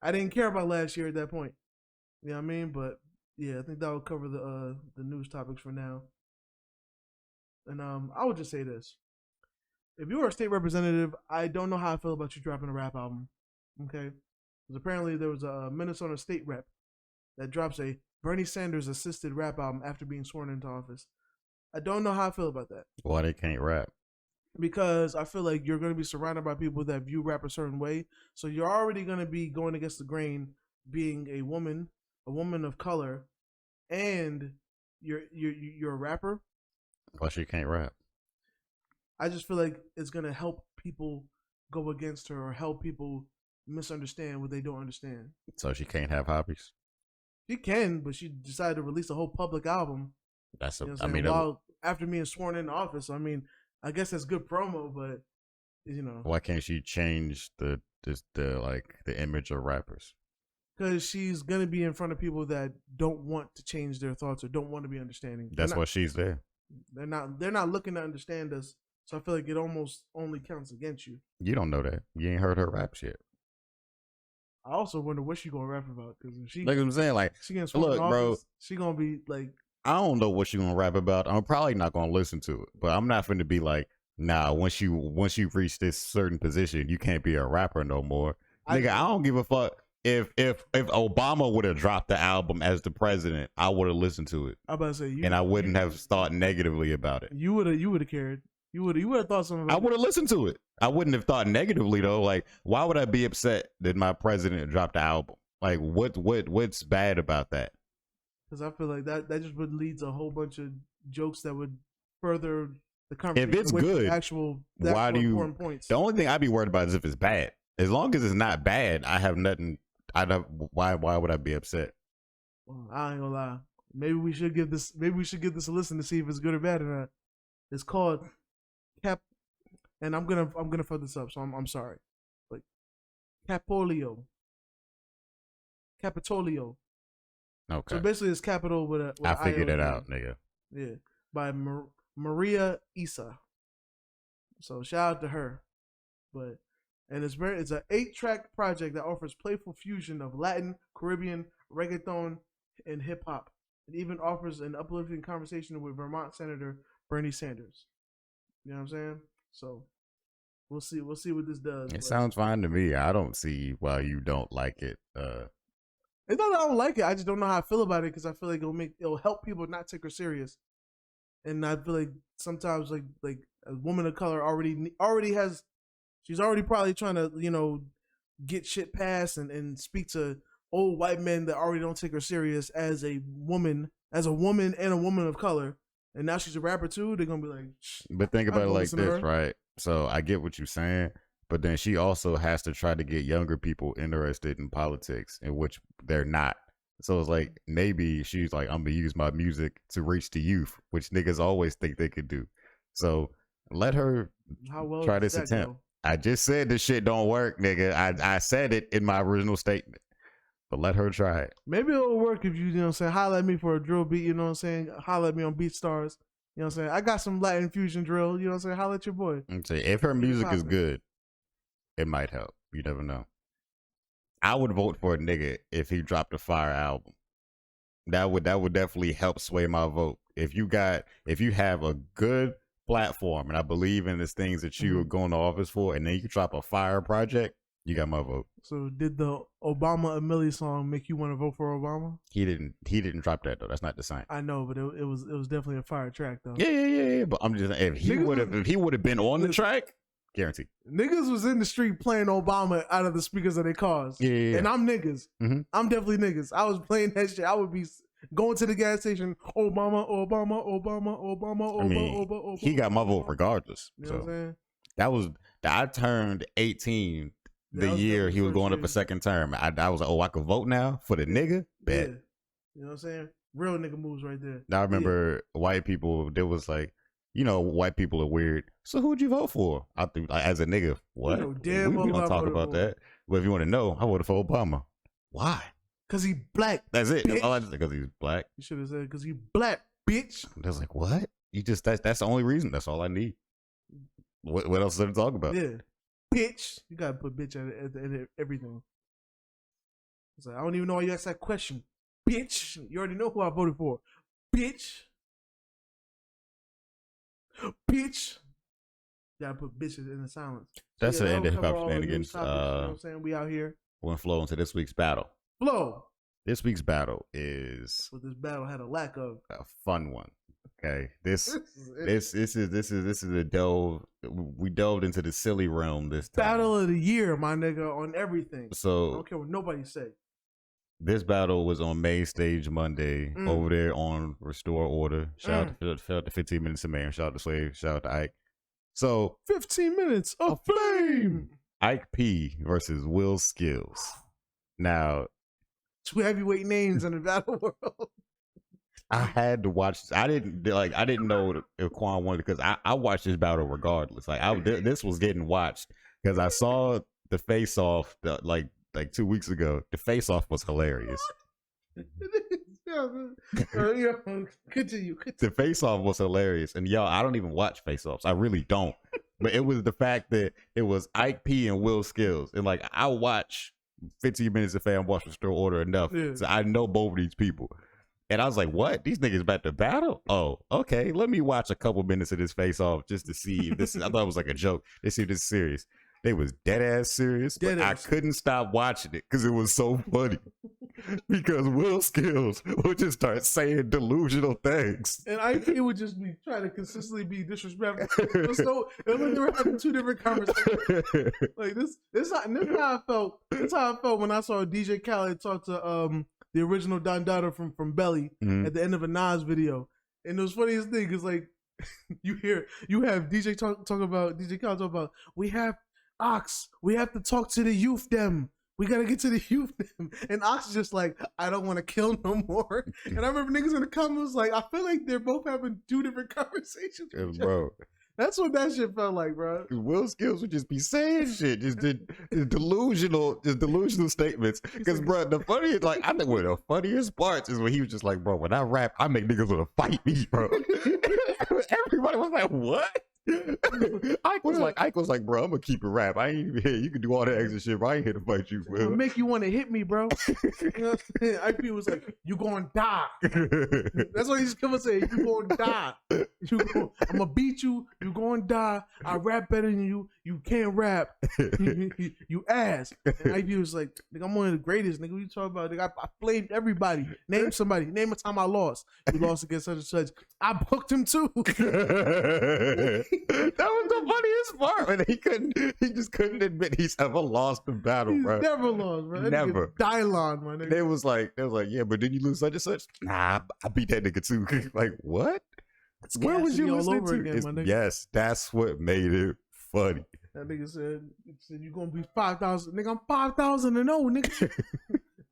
I didn't care about last year at that point. You know what I mean? But yeah, I think that will cover the news topics for now. And I would just say this. If you were a state representative, I don't know how I feel about you dropping a rap album. Okay? Because apparently there was a Minnesota state rep that drops a Bernie Sanders assisted rap album after being sworn into office. I don't know how I feel about that. Why they can't rap? Because I feel like you're going to be surrounded by people that view rap a certain way. So you're already going to be going against the grain, being a woman of color, and you're a rapper. Why she can't rap? I just feel like it's going to help people go against her or help people misunderstand what they don't understand. So she can't have hobbies? She can, but she decided to release a whole public album. That's a, you know I mean, after being sworn into office. I mean, I guess that's good promo, but you know, why can't she change the image of rappers? Because she's gonna be in front of people that don't want to change their thoughts or don't want to be understanding. That's why she's there. They're not looking to understand us. So I feel like it almost only counts against you. You don't know that. You ain't heard her raps yet. I also wonder what she gonna rap about, because if she, like I'm saying, like she gonna look, bro, she gonna be like, I don't know what she gonna rap about. I'm probably not gonna listen to it, but I'm not finna be like, nah. Once you reach this certain position, you can't be a rapper no more, nigga. I don't give a fuck if Obama would have dropped the album as the president, I would have listened to it. I about to say, and I wouldn't have thought negatively about it. You would have cared. You would have thought something about I would have listened to it. I wouldn't have thought negatively though. Like, why would I be upset that my president dropped the album? Like, what's bad about that? Because I feel like that just would lead to a whole bunch of jokes that would further the conversation. If it's good, why do you? Points. The only thing I'd be worried about is if it's bad. As long as it's not bad, I have nothing. Why would I be upset? Well, I ain't gonna lie. Maybe we should give this a listen to see if it's good or bad or not. It's called Cap, and I'm gonna fuck this up, so I'm sorry. Like Capitolio. Okay. So basically, it's capital with a. I figured it out, nigga. Yeah, by Maria Issa. So shout out to her, and it's an 8-track project that offers playful fusion of Latin, Caribbean, reggaeton, and hip hop. It even offers an uplifting conversation with Vermont Senator Bernie Sanders. You know what I'm saying? So we'll see what this does. It sounds fine to me. I don't see why you don't like it. It's not that I don't like it. I just don't know how I feel about it, because I feel like it'll help people not take her serious. And I feel like sometimes like a woman of color already has, she's already probably trying to, you know, get shit passed and speak to old white men that already don't take her serious as a woman and a woman of color. And now she's a rapper too. They're gonna be like, but think about it like this, right? So I get what you're saying, but then she also has to try to get younger people interested in politics, in which they're not. So it's like, maybe she's like, I'm gonna use my music to reach the youth, which niggas always think they could do. So let her try this attempt. I just said this shit don't work, nigga. I said it in my original statement. But let her try it. Maybe it'll work if you know what I'm saying, holler at me for a drill beat, you know what I'm saying? Holler at me on BeatStars. You know what I'm saying? I got some Latin fusion drill, you know what I'm saying? Holler at your boy. If her music is good, it might help. You never know. I would vote for a nigga if he dropped a fire album. That would definitely help sway my vote. If you have a good platform and I believe in the things that you are going to office for, and then you drop a fire project, you got my vote. So did the Obama Amelie song make you want to vote for Obama? He didn't drop that though. That's not the same. I know, but it was definitely a fire track though. Yeah. But I'm just saying, if he would have been on the track, guaranteed. Niggas was in the street playing Obama out of the speakers of their cars. Yeah. And I'm niggas. Mm-hmm. I'm definitely niggas. I was playing that shit. I would be going to the gas station. Obama. I mean, Obama. he got my vote regardless. You know what I'm saying? I turned 18 the That was year he was going up year. a second term. I was like, I could vote now for the nigga? Bet. Yeah. You know what I'm saying? Real nigga moves right there. I remember white people, there was like, white people are weird. So who'd you vote for? I think, as a nigga, what? You know damn we well don't I talk voted about for. that. But if you want to know, I voted for Obama. Why? Cause he black. That's it. That's bitch. all I just because he's black. You should have said cause he black, bitch. I was like, what? You just that's the only reason. That's all I need. What else is there to talk about? Yeah. Bitch. You gotta put bitch at the end of everything. It's like, I don't even know why you asked that question. Bitch. You already know who I voted for. Bitch. Bitch. You gotta put bitches in the silence. That's the end of hip hop shenanigans. shenanigans. You know what I'm saying? We out here. We're gonna flow into this week's battle. Flow. This week's battle is What this battle had a lack of. a fun one. Okay, this This is a delve. We delved into the silly realm this time. battle of the year, my nigga, on everything. I So don't care what nobody say. this battle was on May Stage Monday over there on Restore Order. Shout out to 15 Minutes of Mayhem. Shout out to Slave. Shout out to Ike. So 15 minutes of fame. Ike P versus Wil Skilz. Now, Two heavyweight names in the battle world. I had to watch. I didn't know if Quan won because I watched this battle regardless. Like this was getting watched because I saw the face off like 2 weeks ago. The face off was hilarious. Continue. The face off was hilarious, and y'all, I don't even watch face offs. I really don't. But it was the fact that it was Ike P and Wil Skilz, and like I watch 15 Minutes of Fame, watch Restore Order enough, so I know both of these people. And I was like, what? These niggas about to battle? Oh, okay. Let me watch a couple minutes of this face off just to see if this I thought it was like a joke. Let's see if this is serious. They was dead ass serious, but I couldn't stop watching it because it was so funny. Because Wil Skilz would just start saying delusional things. And Ike would just be trying to consistently be disrespectful. So it was like they were having two different conversations. Like this how I felt. This how I felt when I saw DJ Khaled talk to the original Don Dada from Belly at the end of a Nas video. And the funniest thing is like you have DJ Khaled talk about we have Ox, we have to talk to the youth them. We gotta get to the youth them. And Ox is just like, I don't want to kill no more. And I remember niggas in the comments like, I feel like they're both having two different conversations. Bro. That's what that shit felt like, bro. Wil Skilz would just be saying shit, just delusional statements. Because, bro, the funniest, like, I think one of the funniest parts is when he was just like, bro, when I rap, I make niggas want to fight me, bro. Everybody was like, what? Ike was like, bro, I'm gonna keep it rap. I ain't even here. You can do all that extra shit, bro. I ain't here to fight you, bro. I'll make you want to hit me, bro. You know what I'm saying? Ike was like, you gonna die. That's what he's gonna say. You gonna die. I'm gonna beat you. You gonna die. I rap better than you. You can't rap. You ass. And Ike was like, nigga, I'm one of the greatest. Nigga, what you talking about? Nigga, I flamed everybody. Name somebody. Name a time I lost. You lost against such and such. I booked him too. That was the funniest part, man. He just couldn't admit he's ever lost a battle, He's bro. Never lost, bro. That Never. Dylon, my nigga. They was like, yeah, but didn't you lose such and such? Nah, I beat that nigga too. Like, what? Where was you listening to? Again, my nigga. Yes, that's what made it funny. That nigga said you gonna be 5,000. Nigga, I'm 5,000-0, nigga.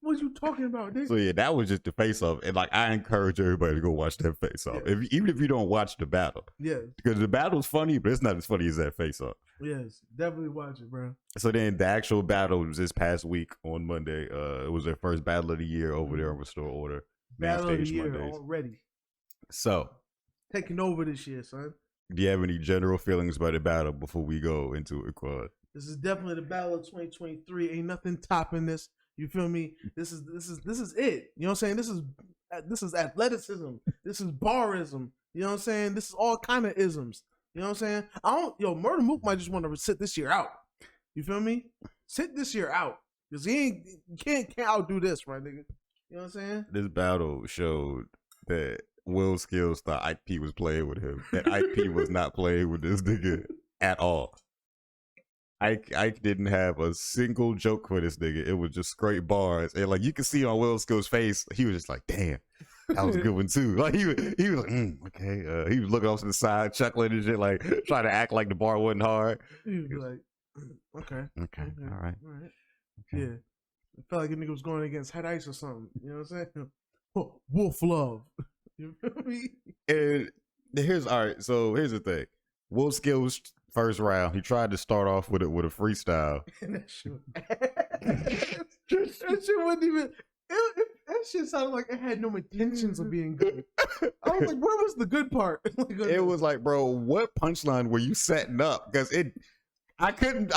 What you talking about, nigga? So yeah, that was just the face off, and like I encourage everybody to go watch that face off, even if you don't watch the battle. Yes, because the battle's funny, but it's not as funny as that face off. Yes, definitely watch it, bro. So then the actual battle was this past week on Monday. It was their first battle of the year over there on Restore Order. Battle of the year already. So taking over this year, son. Do you have any general feelings about the battle before we go into it, Quad? This is definitely the battle of 2023. Ain't nothing topping this. You feel me? This is it. You know what I'm saying? This is athleticism. This is barism. You know what I'm saying? This is all kind of isms. You know what I'm saying? Murder Mook might just want to sit this year out. You feel me? Sit this year out. Because you can't outdo this, right, nigga? You know what I'm saying? This battle showed that Wil Skilz thought Ike P was playing with him. And Ike P was not playing with this nigga at all. Ike didn't have a single joke for this nigga. It was just straight bars. And like you can see on Wil Skilz' face, he was just like, damn, that was a good one too. Like he was like, okay. He was looking off to the side, chuckling and shit, like trying to act like the bar wasn't hard. He was like, okay. All right. Okay. Yeah. It felt like a nigga was going against Head Ice or something. You know what I'm saying? Wolf Love. You feel me? And here's the thing. Wil Skilz first round, he tried to start off with a freestyle. And that shit wasn't even. That shit sounded like it had no intentions of being good. I was like, where was the good part? It was like, bro, what punchline were you setting up? Because I couldn't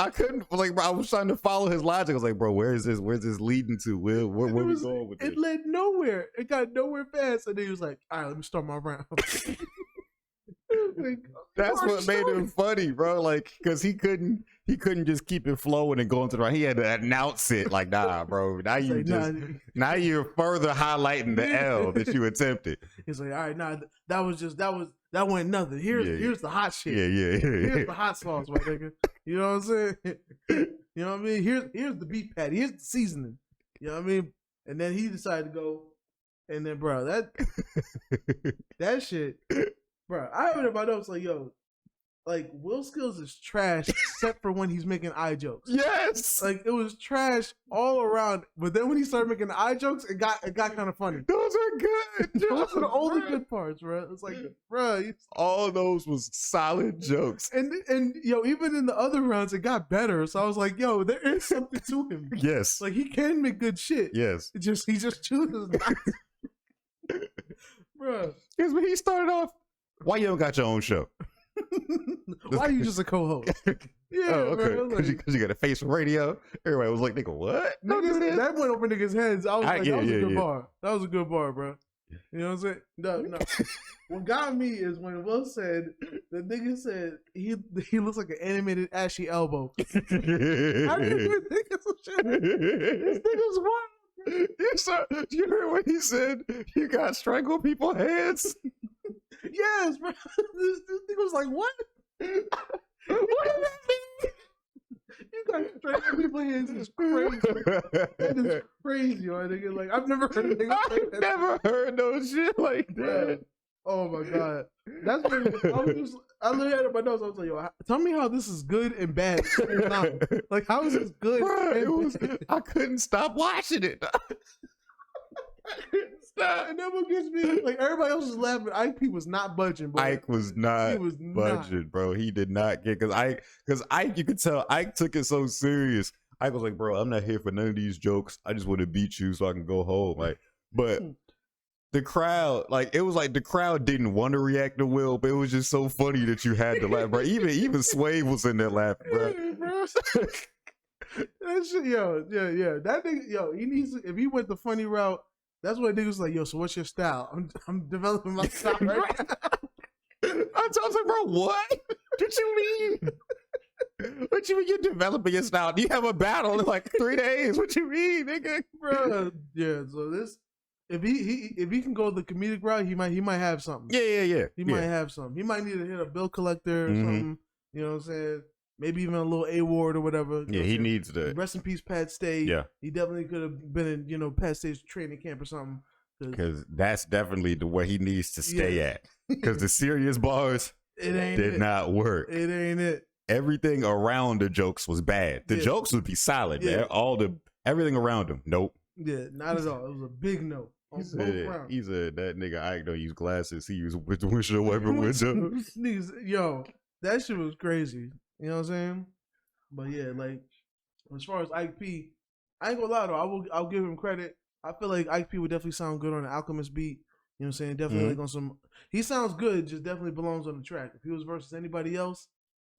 like, bro, I was trying to follow his logic. I was like, bro, where's this leading to? Where we going with this? It led nowhere. It got nowhere fast. And then he was like, all right, let me start my round. Like, that's what made him funny, bro. Like, because he couldn't just keep it flowing and going to the right. He had to announce it. Like, nah, bro. Now now you're further highlighting the L that you attempted. He's like, all right, nah, that went nothing. Here's the hot shit. Yeah. Here's the hot sauce, my nigga. You know what I'm saying? You know what I mean? Here's the beef patty. Here's the seasoning. You know what I mean? And then he decided to go, and then, bro, that shit. Bro, I have it in my notes like, yo, like Wil Skilz is trash except for when he's making eye jokes. Yes, like it was trash all around. But then when he started making eye jokes, it got kind of funny. Those are good. Those are the only good parts, bro. It's like, bro, all those was solid jokes. And yo, even in the other rounds, it got better. So I was like, yo, there is something to him. Yes, like he can make good shit. Yes, he just chooses not. Bro, because when he started off. Why you don't got your own show? Why are you just a co-host? Yeah, okay. Because you got a face for radio. Everybody was like, nigga, what? That went over niggas' heads. I was like, that was a good bar. That was a good bar, bro. You know what I'm saying? No. What got me is when Will said, the nigga said he looks like an animated ashy elbow. I didn't even think of some shit. This nigga's wild. You heard what he said? You got strangle people's heads? Yes, bro. This nigga was like, what? What does that mean? You got strangle people's heads is crazy. That is crazy, my nigga. Like, I've never heard a nigga say that. I've never heard no shit like that. Oh my god. That's what I literally had it in my notes. I was like, yo, tell me how this is good and bad. Like, how is this good? Bro, I couldn't stop watching it. Stop. And then what gets me, like, everybody else was laughing. Ike P was not budging, bro. Ike was not budging, bro. He did not get, because Ike, you could tell Ike took it so serious. Ike was like, bro, I'm not here for none of these jokes. I just want to beat you so I can go home. Like, but the crowd, like, it was like the crowd didn't want to react to Will, but it was just so funny that you had to laugh, bro. Even Sway was in there laughing, bro. That shit, yo, yeah. That nigga, yo, he needs to, if he went the funny route, that's what niggas like, yo, so what's your style? I'm developing my style right now. I was like, bro, what? What you mean? What you mean you're developing your style? You have a battle in like 3 days. What you mean, nigga? Bro, yeah, so this, if he can go the comedic route, he might have something. Yeah. He might have something. He might need to hit a bill collector or something. You know what I'm saying? Maybe even a little award or whatever. Yeah, he needs to. Rest in peace, Pat Stay. Yeah. He definitely could have been in, Pat Stay's training camp or something. Because that's definitely the way he needs to stay at. Because the serious bars did not work. It ain't it. Everything around the jokes was bad. The jokes would be solid, man. Everything around them, nope. Yeah, not at all. It was a big no. He said that nigga Ike don't use glasses. He use windshield wiper windows. Yo, that shit was crazy. You know what I'm saying? But yeah, like, as far as Ike P, I ain't gonna lie though, I'll give him credit. I feel like Ike P would definitely sound good on the Alchemist beat. You know what I'm saying? Definitely like on some, he sounds good, just definitely belongs on the track. If he was versus anybody else,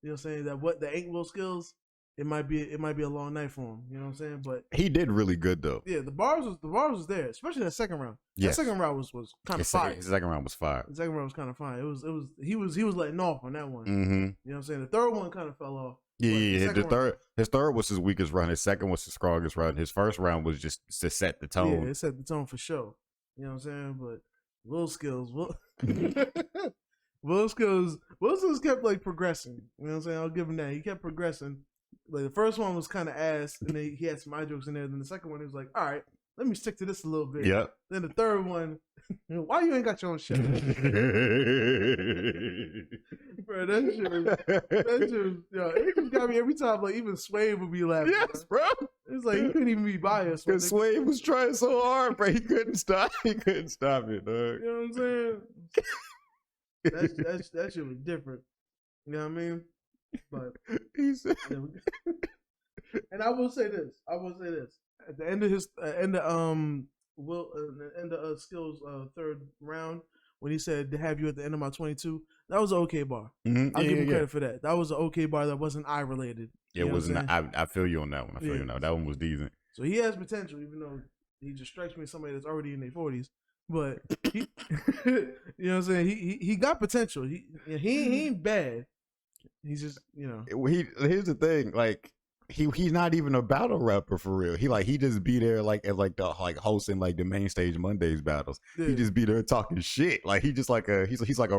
you know what I'm saying, that ain't Wil Skilz, it might be a long night for him. You know what I'm saying? But he did really good though. yeah, the bars was there, especially that second round. Yes. That second round was kind of fire. His second round was fire. The second round was kind of fire. He was letting off on that one. Mm-hmm. You know what I'm saying? The third one kind of fell off. Yeah. His third was his weakest round. His second was his strongest round. His first round was just to set the tone. Yeah, it set the tone for sure. You know what I'm saying? But Wil Skilz, Wil Skilz kept like progressing. You know what I'm saying? I'll give him that. He kept progressing. Like the first one was kind of ass, and then he had some eye jokes in there. Then the second one, he was like, "All right, let me stick to this a little bit." Yep. Then the third one, why you ain't got your own shit? Bro, that shit was, yo, it just got me every time. Like even Swave would be laughing. Yes, bro. It's like he couldn't even be biased. Because Swave was trying so hard, bro. He couldn't stop. He couldn't stop it, dog. You know what I'm saying? That shit was different. You know what I mean? But He said, and I will say this. At the end of Skills' third round, when he said to have you at the end of my 22, that was an okay bar. mm-hmm. I'll give him credit for that. That was an okay bar that wasn't eye related. It was not. I feel you on that one. I feel you on that one. That one was decent. So he has potential, even though he just strikes me as somebody that's already in their 40s. But he, you know what I'm saying? He got potential. He ain't bad. He's just, you know. Here's the thing, like he's not even a battle rapper for real. He just be there like at like the hosting like the main stage Mondays battles. Yeah. He just be there talking shit. Like he's like a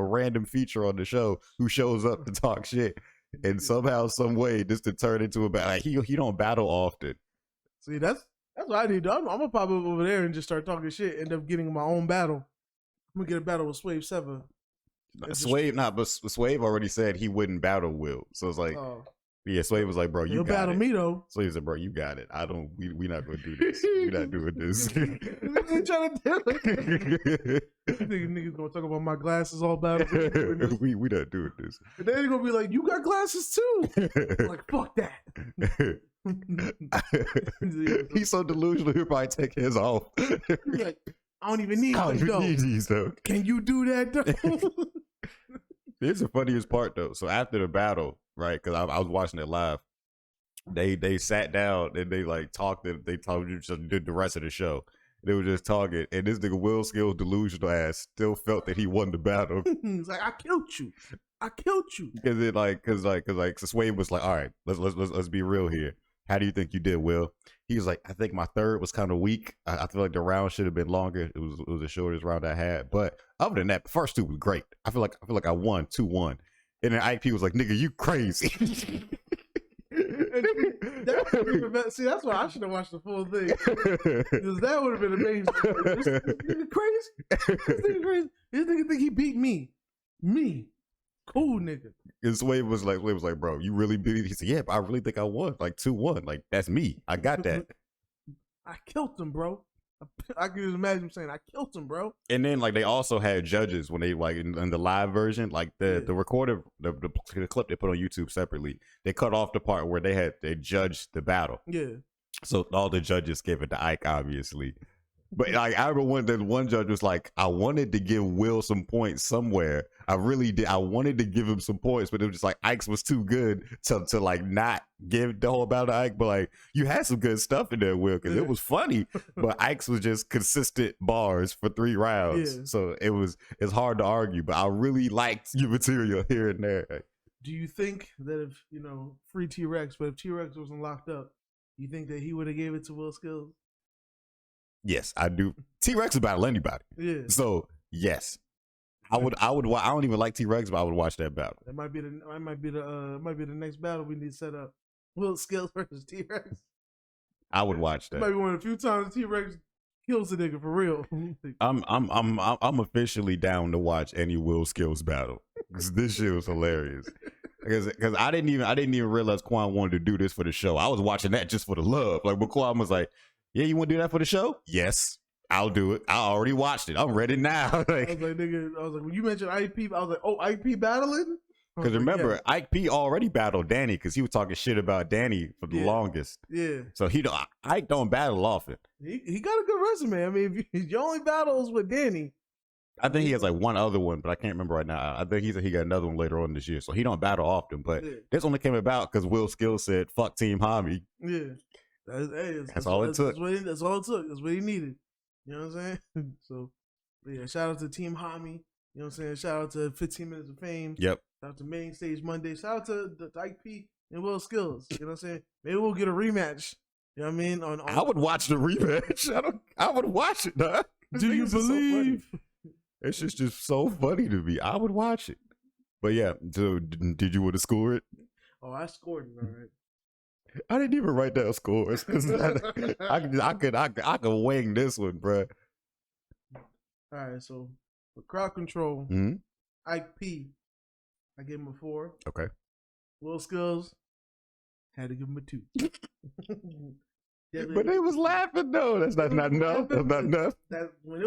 random feature on the show who shows up to talk shit, and somehow, some way, just to turn into a battle. Like he don't battle often. See, that's what I need. I'm gonna pop up over there and just start talking shit. End up getting my own battle. I'm gonna get a battle with Swave 7. But Swave already said he wouldn't battle Wil. So it's like, yeah, Swave was like, bro, you got battle it. Me though. Swave said, bro, you got it. We not gonna do this. We not doing this. Trying to do it. Niggas gonna talk about my glasses all battle. we not doing this. And then they're gonna be like, you got glasses too. I'm like, fuck that. He's so delusional. He'll probably take his off. Like, I don't even need these though. Can you do that though? Here's the funniest part though. So after the battle, right? Because I was watching it live. They sat down and they like talked. They talked just did the rest of the show. They were just talking, and this nigga Wil Skilz delusional ass still felt that he won the battle. He's like, I killed you. Because Swave was like, all right, let's be real here. How do you think you did, Wil? He was like, I think my third was kind of weak. I feel like the round should have been longer. It was the shortest round I had. But other than that, the first two was great. I feel like I won 2-1. And then Ike P was like, nigga, you crazy. See, that's why I should have watched the full thing. Because that would have been amazing. This nigga crazy. This nigga think he beat me. Cool nigga. And Swave was like, bro, you really beat it? He said, yeah, but I really think I won. Like 2-1. Like, that's me. I got that. I killed him, bro. I can just imagine him saying, I killed him, bro. And then like they also had judges when they like in the live version, like the recorded the clip they put on YouTube separately. They cut off the part where they judged the battle. Yeah. So all the judges gave it to Ike, obviously. But like I remember one judge was like, I wanted to give Wil some points somewhere. I really did. I wanted to give him some points, but it was just like Ike's was too good to like not give the whole battle to Ike. But like you had some good stuff in there, Wil, because it was funny. But Ike's was just consistent bars for 3 rounds. Yeah. So it's hard to argue. But I really liked your material here and there. Do you think that if, free T-Rex, but if T-Rex wasn't locked up, you think that he would have gave it to Wil Skilz? Yes, I do. T-Rex will battle anybody. Yeah. So yes, I would. I don't even like T-Rex, but I would watch that battle. That might be the next battle we need to set up. Wil Skilz versus T-Rex. I would watch that. Might be one of the few times T-Rex kills a nigga for real. I'm officially down to watch any Wil Skilz battle because this shit was hilarious. Because I didn't even realize Quan wanted to do this for the show. I was watching that just for the love. Like, but Quan was like, yeah, you want to do that for the show? Yes, I'll do it. I already watched it. I'm ready now. I was like, when you mentioned Ike P, I was like, oh, Ike P battling? Because remember, yeah. Ike P already battled Danny because he was talking shit about Danny for the longest. Yeah. So Ike don't battle often. He got a good resume. I mean, if your only battles with Danny, I think he has like one other one, but I can't remember right now. I think he got another one later on this year, so he don't battle often. But this only came about because Wil Skilz said, "Fuck Team Homie." Yeah, that's all it took. That's all it took. That's what he needed. You know what I'm saying? So, yeah, shout out to Team Homie. You know what I'm saying? Shout out to 15 Minutes of Fame. Yep. Shout out to Main Stage Monday. Shout out to Ike P and Wil Skilz. You know what I'm saying? Maybe we'll get a rematch. You know what I mean? I would watch the rematch. I would watch it, dog. Do you believe? It's just so funny to me. I would watch it. But yeah, so did you want to score it? Oh, I scored it, all right. I didn't even write down scores. I could wing this one, bro. All right, so for crowd control, Ike P, I gave him a 4. Okay. Wil Skilz, had to give him a 2. But they was laughing though. That's not enough. That's not enough. That when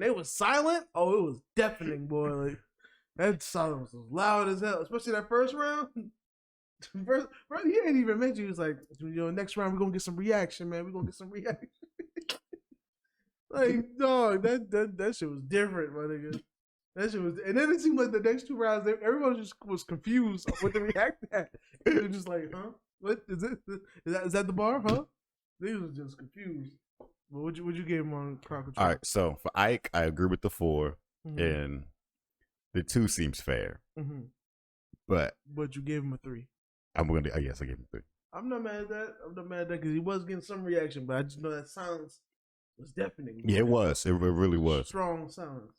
they was silent, oh, it was deafening, boy. Like that silence was loud as hell, especially that first round. First, he ain't even mentioned. He was like, next round we're gonna get some reaction, man. We're gonna get some reaction. Like, dog, that shit was different, my nigga. That shit was, and then it seemed like the next 2 rounds, everyone just was confused what to react at. They're just like, huh? What is it? Is that the bar? Huh? They was just confused. But what you give him on crowd control? All right, so for Ike, I agree with the 4, and the 2 seems fair. But you gave him a 3. I guess I gave him 3. I'm not mad at that because he was getting some reaction, but I just know that silence was deafening. Yeah, it was. It really was. Strong silence.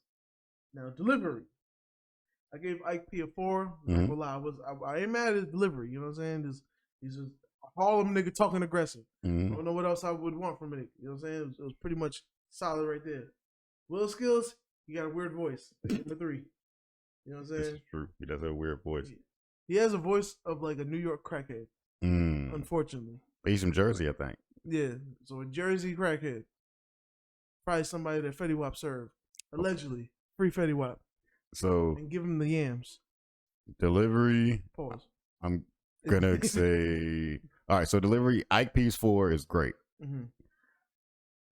Now delivery, I gave Ike P a 4. I ain't mad at his delivery. You know what I'm saying? He's just a Harlem nigga talking aggressive. I don't know what else I would want from it. You know what I'm saying? It was pretty much solid right there. Wil Skilz, he got a weird voice. Number 3. You know what I'm saying? This is true. He does have a weird voice. He has a voice of like a New York crackhead. Unfortunately. But he's from Jersey, I think. Yeah. So a Jersey crackhead. Probably somebody that Fetty Wap served. Allegedly. Free Fetty Wap. So. And give him the yams. Delivery. Pause. I'm gonna say. All right. So delivery. Ike P's 4 is great.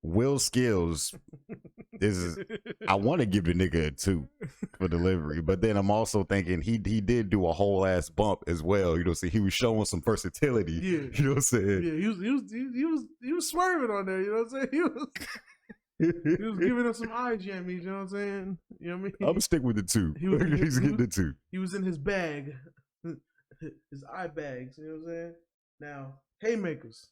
Wil Skilz is. I want to give the nigga a 2 for delivery, but then I'm also thinking he did do a whole ass bump as well. You know, see, he was showing some versatility. Yeah. You know what I'm saying? Yeah, he was swerving on there. You know what I'm saying? He was giving us some eye jammies. You know what I'm saying? You know what I mean? I'm gonna stick with the 2. He's getting the 2. He was in his bag, his eye bags. You know what I'm saying? Now haymakers,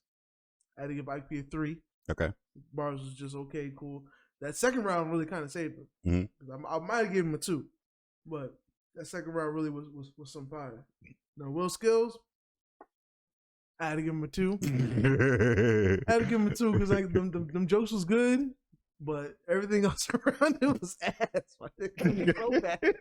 I had to give Ike P a 3. Okay. Bars was just okay, cool. That second round really kind of saved him. I might have given him a 2, but that second round really was some fire. Now Wil Skilz, I had to give him a 2. I had to give him a 2 because like them jokes was good, but everything else around it was ass. So bad.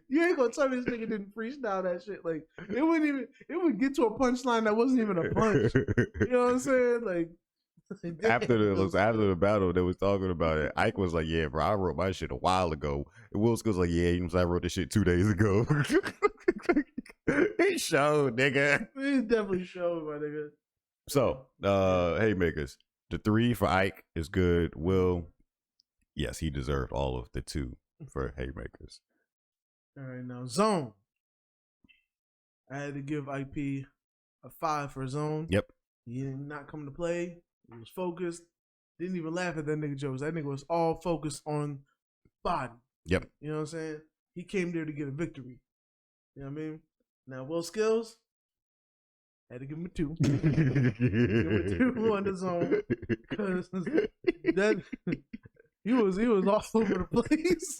You ain't gonna tell me this nigga didn't freestyle that shit. Like it would get to a punchline that wasn't even a punch. You know what I'm saying? Like. After the battle, they was talking about it. Ike was like, "Yeah, bro, I wrote my shit a while ago." And Wil Skilz was like, "Yeah, you know, I wrote this shit 2 days ago." He showed, nigga. He definitely showed, my nigga. So, haymakers. The 3 for Ike is good. Will, yes, he deserved all of the 2 for haymakers. All right, now zone. I had to give Ike P a 5 for zone. Yep. He did not come to play. He was focused. Didn't even laugh at that nigga jokes. That nigga was all focused on body. Yep. You know what I'm saying? He came there to get a victory. You know what I mean? Now Wil Skilz, had to give him a 2. Give him a 2 on the zone. Cause that he was all over the place.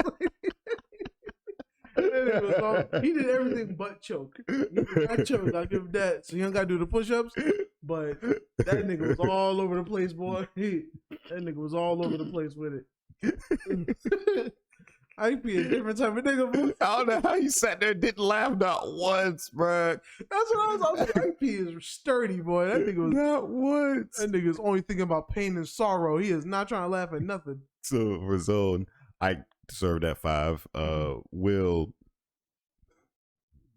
He did everything but choke. I choked. I'll give him that. So you don't gotta do the push-ups, but that nigga was all over the place, boy. That nigga was all over the place with it. Ike P a different type of nigga, boy. I don't know how you sat there and didn't laugh not once, bro. That's what I was like. Ike P is sturdy, boy. That nigga was not once. That nigga is only thinking about pain and sorrow. He is not trying to laugh at nothing. So for zone, Ike deserved that 5. Will,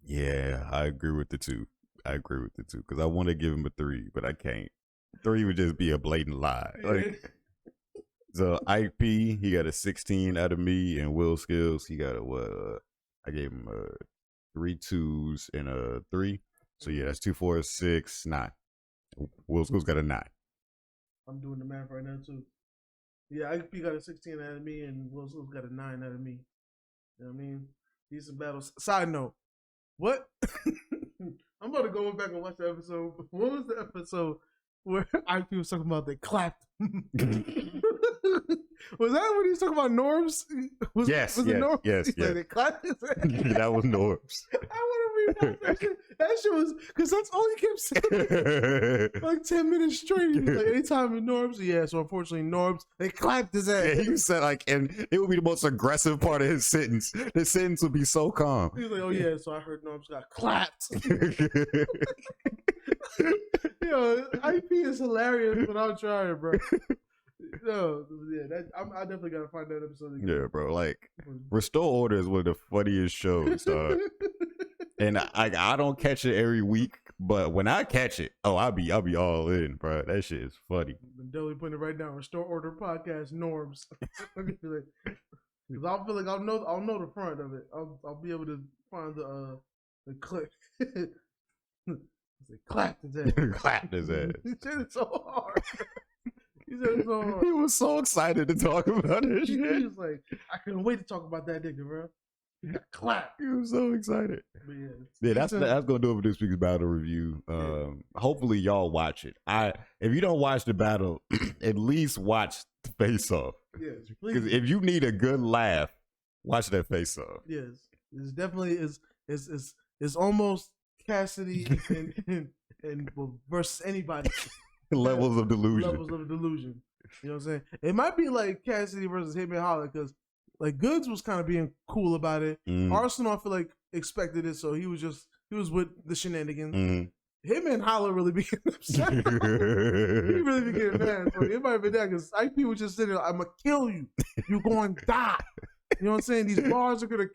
yeah, I agree with the 2. Because I want to give him a 3, but I can't. 3 would just be a blatant lie. Like So Ike P, he got a 16 out of me, and Wil Skilz, he got a what? I gave him 3 2s and a 3. So yeah, that's 2 4 6 9. Wil Skilz got a 9. I'm doing the math right now too. Yeah, Ike P got a 16 out of me, and Wil Skilz got a 9 out of me. You know what I mean? Decent battles. Side note, what? I'm about to go back and watch the episode. What was the episode where Ike P was talking about they clapped? Was that when he was talking about Norms? Yes, was it Norms? yes. Like they clapped his ass? That was Norms. I want to rewatch that shit. That shit was, because that's all he kept saying. Like 10 minutes straight. He was like, anytime in Norms, yeah, so unfortunately Norms, they clapped his ass. Yeah, he said like, and it would be the most aggressive part of his sentence. His sentence would be so calm. He was like, oh yeah, so I heard Norms got clapped. Yo, IP is hilarious without trying, bro. No, yeah, I definitely gotta find that episode again. Yeah, bro. Like, Restore Order is one of the funniest shows, dog. And I don't catch it every week, but when I catch it, I'll be all in, bro. That shit is funny. I'm definitely putting it right down. Restore Order podcast Norms. Because I'll feel like I'll know the front of it. I'll be able to find the clip. Clapped his ass. Clapped his ass. He said it so hard. He said it so hard. He was so excited to talk about it. He was like, I couldn't wait to talk about that nigga, bro. He got clapped. He was so excited. But yeah, that's gonna do it for this week's battle review. Hopefully y'all watch it. If you don't watch the battle, at least watch the face off. Yes, because if you need a good laugh, watch that face off. Yes, it's definitely is almost Cassidy and versus anybody. Levels of delusion. Levels of delusion. You know what I'm saying? It might be like Cassidy versus Hitman Holler, because like Goods was kind of being cool about it. Arsenal, I feel like, expected it, so he was with the shenanigans. Hitman Holler really became upset. He really became mad. So it might have been that, because IP was just sitting there, I'm gonna kill you. You're going to die. You know what I'm saying? These bars are gonna.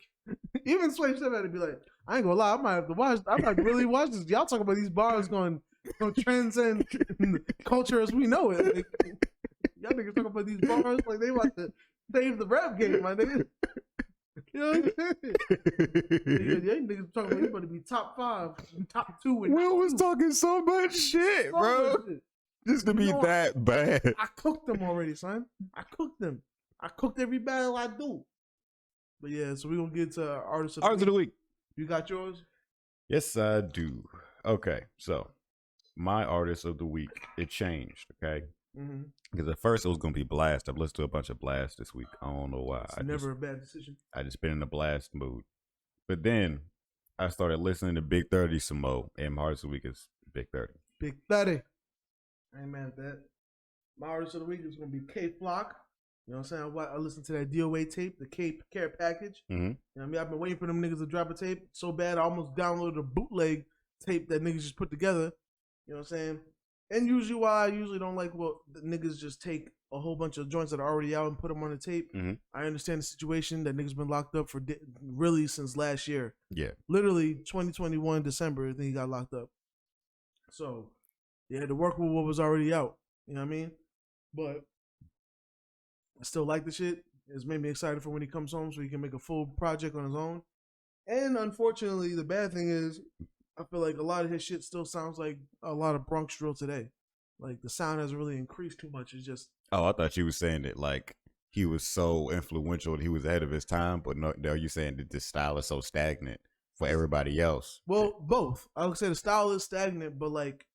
Even Sway Step had to be like, I ain't gonna lie, I might have to watch. I might really watch this. Y'all talk about these bars going transcend culture as we know it. Like, y'all niggas talk about these bars like they about to save the rap game, my nigga. You know what I'm saying? Y'all niggas talking about you about to be top 5, top 2. Will was talking so much shit, bro. Just to be that bad. I cooked them already, son. I cooked them. I cooked every battle I do. But yeah, so we're gonna get to artists of the week. You got yours? Yes, I do. Okay, so my artist of the week, it changed, okay? Because at first it was gonna be Blast. I've listened to a bunch of Blast this week. I don't know why. It's never a bad decision. I just been in the Blast mood. But then I started listening to Big 30 some more, and my artist of the week is Big 30. Big 30. I ain't mad at that. My artist of the week is gonna be K Flock. You know what I'm saying? I listened to that DOA tape, the Cape Care package. You know what I mean? I've been waiting for them niggas to drop a tape so bad I almost downloaded a bootleg tape that niggas just put together. You know what I'm saying? And usually why I usually don't like, well, the niggas just take a whole bunch of joints that are already out and put them on the tape. I understand the situation that niggas been locked up for really since last year. Yeah. Literally 2021 December, I think he got locked up. So they had to work with what was already out. You know what I mean? But I still like the shit. It's made me excited for when he comes home so he can make a full project on his own. And unfortunately, the bad thing is, I feel like a lot of his shit still sounds like a lot of Bronx drill today. Like the sound hasn't really increased too much. It's just. Oh, I thought you were saying that like he was so influential and he was ahead of his time, but no, you're saying that this style is so stagnant for everybody else. Well, both. I would say the style is stagnant, but like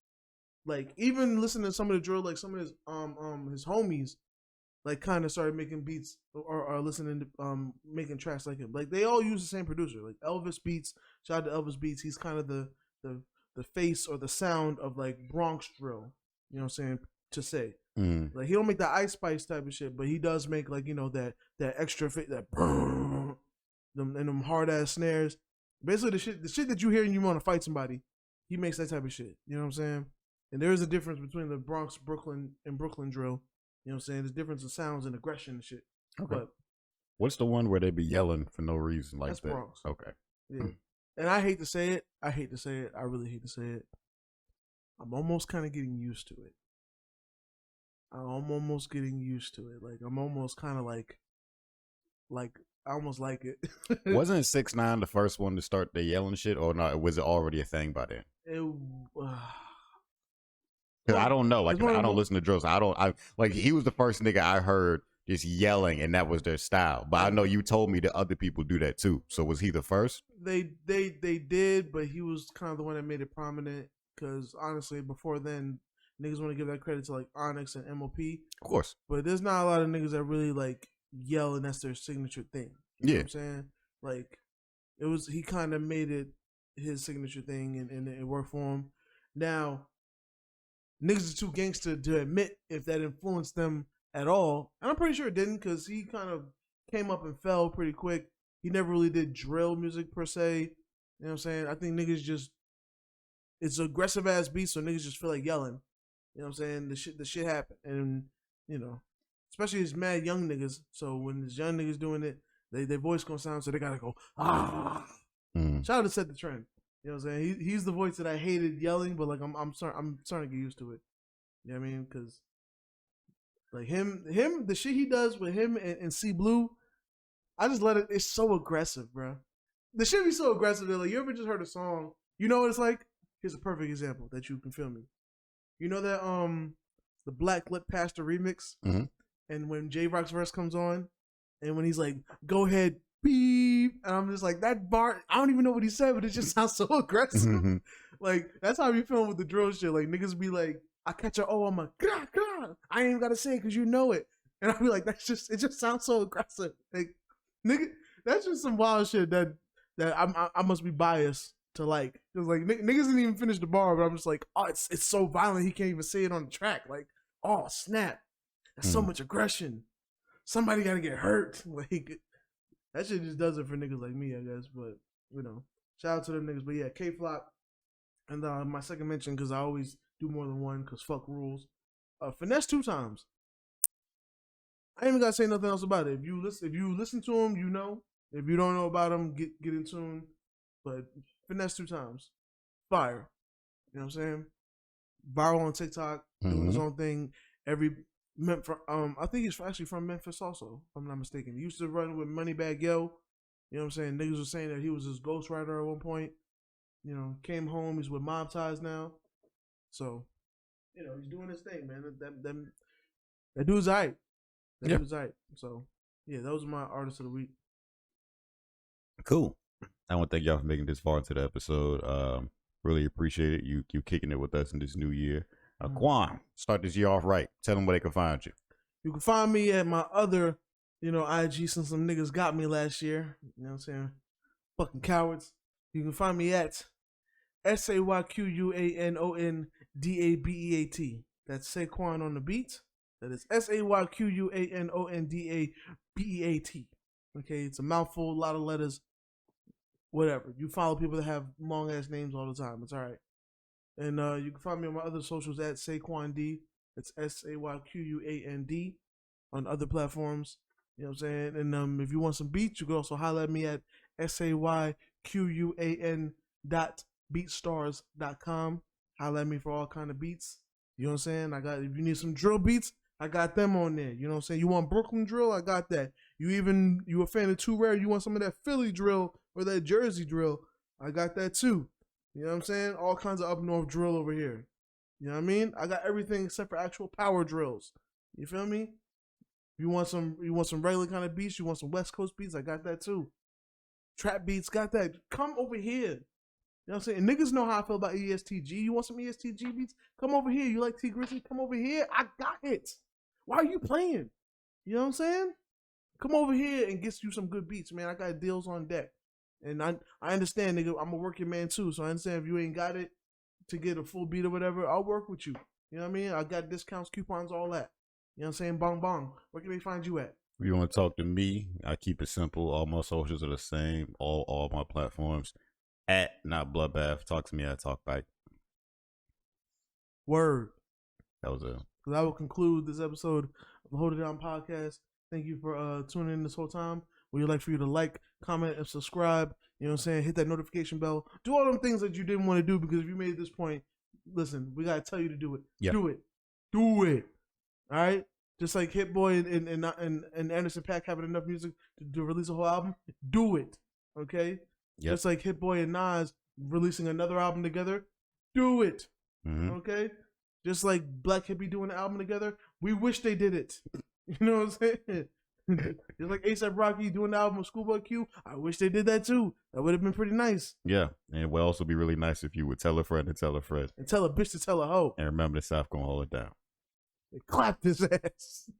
even listening to some of the drill, like some of his homies, like kind of started making beats or listening to making tracks like him. Like they all use the same producer. Like Elvis Beats, shout out to Elvis Beats. He's kind of the face or the sound of like Bronx drill. You know what I'm saying? To say. Like he don't make the Ice Spice type of shit, but he does make like, you know, that extra fit, that them hard ass snares. Basically the shit that you hear and you want to fight somebody, he makes that type of shit. You know what I'm saying? And there is a difference between the Bronx, Brooklyn, and Brooklyn drill. You know what I'm saying? There's difference in sounds and aggression and shit. Okay. But what's the one where they be yelling for no reason like that's that? Bronx. Okay. Yeah. And I hate to say it. I really hate to say it. I'm almost kind of getting used to it. I'm almost getting used to it. Like I'm almost kind of like I almost like it. Wasn't 6ix9ine the first one to start the yelling shit, or not? Was it already a thing by then? Because I don't know. Like I don't listen to drills. I like he was the first nigga I heard just yelling, and that was their style. But I know you told me that other people do that too. So was he the first? They did, but he was kind of the one that made it prominent. Because honestly, before then, niggas want to give that credit to like Onyx and MOP. Of course. But there's not a lot of niggas that really like yell, and that's their signature thing. You know what I'm saying? Like he kind of made it his signature thing, and it worked for him. Now, niggas are too gangster to admit if that influenced them at all. And I'm pretty sure it didn't, because he kind of came up and fell pretty quick. He never really did drill music per se. You know what I'm saying? I think niggas just, it's aggressive ass beat, so niggas just feel like yelling. You know what I'm saying? The shit happened. And, you know, especially it's mad young niggas. So when there's young niggas doing it, their voice gonna sound, so they gotta go, ah. Shout out to Set the Trend. You know what I'm saying? He's the voice that I hated yelling, but like I'm starting to get used to it. You know what I mean? Because like him, the shit he does with him and C Blue, I just let it. It's so aggressive, bro. The shit be so aggressive. That, like, you ever just heard a song? You know what it's like? Here's a perfect example that you can feel me. You know that the Black Lip Pastor remix, and when J Rock's verse comes on, and when he's like, "Go ahead, beep," and I'm just like, that bar. I don't even know what he said, but it just sounds so aggressive. Like that's how I be feeling with the drill shit. Like niggas be like, I catch a I'm like, grah, grah. I ain't even gotta say it because you know it, and I be like, it just sounds so aggressive. Like nigga, that's just some wild shit that I must be biased to like. Cause like niggas didn't even finish the bar, but I'm just like, oh, it's so violent he can't even say it on the track. Like, oh snap, that's so much aggression. Somebody gotta get hurt. Like that shit just does it for niggas like me, I guess. But you know, shout out to them niggas. But yeah, K Flop, and my second mention, because I always do more than one, because fuck rules. Finesse 2 times. I ain't even gotta say nothing else about it. If you listen to him, you know. If you don't know about him, get in tune. But Finesse 2 times, fire. You know what I'm saying? Viral on TikTok, doing his own thing. I think he's actually from Memphis also, if I'm not mistaken. He used to run with Moneybagg Yo. You know what I'm saying? Niggas were saying that he was his ghostwriter at one point. You know, came home, he's with Mob Ties now. So, you know, he's doing his thing, man. That dude's aight. Dude's aight. So, yeah, those are my artists of the week. Cool. I want to thank y'all for making this far into the episode. Really appreciate it. You kicking it with us in this new year. Quan, start this year off right. Tell them where they can find you. You can find me at my other, IG, since some niggas got me last year. You know what I'm saying? Fucking cowards. You can find me at SAYQUANONDABEAT. That's Saquon on the beat. That is SAYQUANONDABEAT. Okay, it's a mouthful, a lot of letters. Whatever. You follow people that have long ass names all the time. It's all right. And you can find me on my other socials at Saquon D. It's SAYQUAND on other platforms. You know what I'm saying? And if you want some beats, you can also holler at me at SAYQUAN.beatstars.com. Holler at me for all kind of beats. You know what I'm saying? If you need some drill beats, I got them on there. You know what I'm saying? You want Brooklyn drill? I got that. You a fan of Too Rare? You want some of that Philly drill or that Jersey drill? I got that too. You know what I'm saying? All kinds of up north drill over here. You know what I mean? I got everything except for actual power drills. You feel me? You want some regular kind of beats? You want some West Coast beats? I got that too. Trap beats, got that. Come over here. You know what I'm saying? Niggas know how I feel about ESTG. You want some ESTG beats? Come over here. You like T Grizzly? Come over here. I got it. Why are you playing? You know what I'm saying? Come over here and get you some good beats, man. I got deals on deck. And I understand, nigga, I'm a working man too, so I understand if you ain't got it to get a full beat or whatever, I'll work with you. You know what I mean? I got discounts, coupons, all that. You know what I'm saying? Bong bong. Where can they find you at? If you want to talk to me, I keep it simple. All my socials are the same. All my platforms. At not Bloodbath. Talk to me. I talk back. Word. That was it. So that will conclude this episode of the Hold It Down podcast. Thank you for tuning in this whole time. We would like for you to like, comment, and subscribe. You know what I'm saying? Hit that notification bell. Do all them things that you didn't want to do, because if you made it this point, listen, we got to tell you to do it. Yep. Do it. Do it. All right, just like Hit Boy and Anderson .Paak having enough music to release a whole album, do it. Okay, just like Hit Boy and Nas releasing another album together, do it. Okay, just like Black Hippie doing an album together, we wish they did it. You know what I'm saying? Just like A$AP Rocky doing the album with Schoolboy Q, I wish they did that too. That would have been pretty nice. Yeah, and it would also be really nice if you would tell a friend to tell a friend. And tell a bitch to tell a hoe. And remember, the South gonna hold it down. They clapped his ass.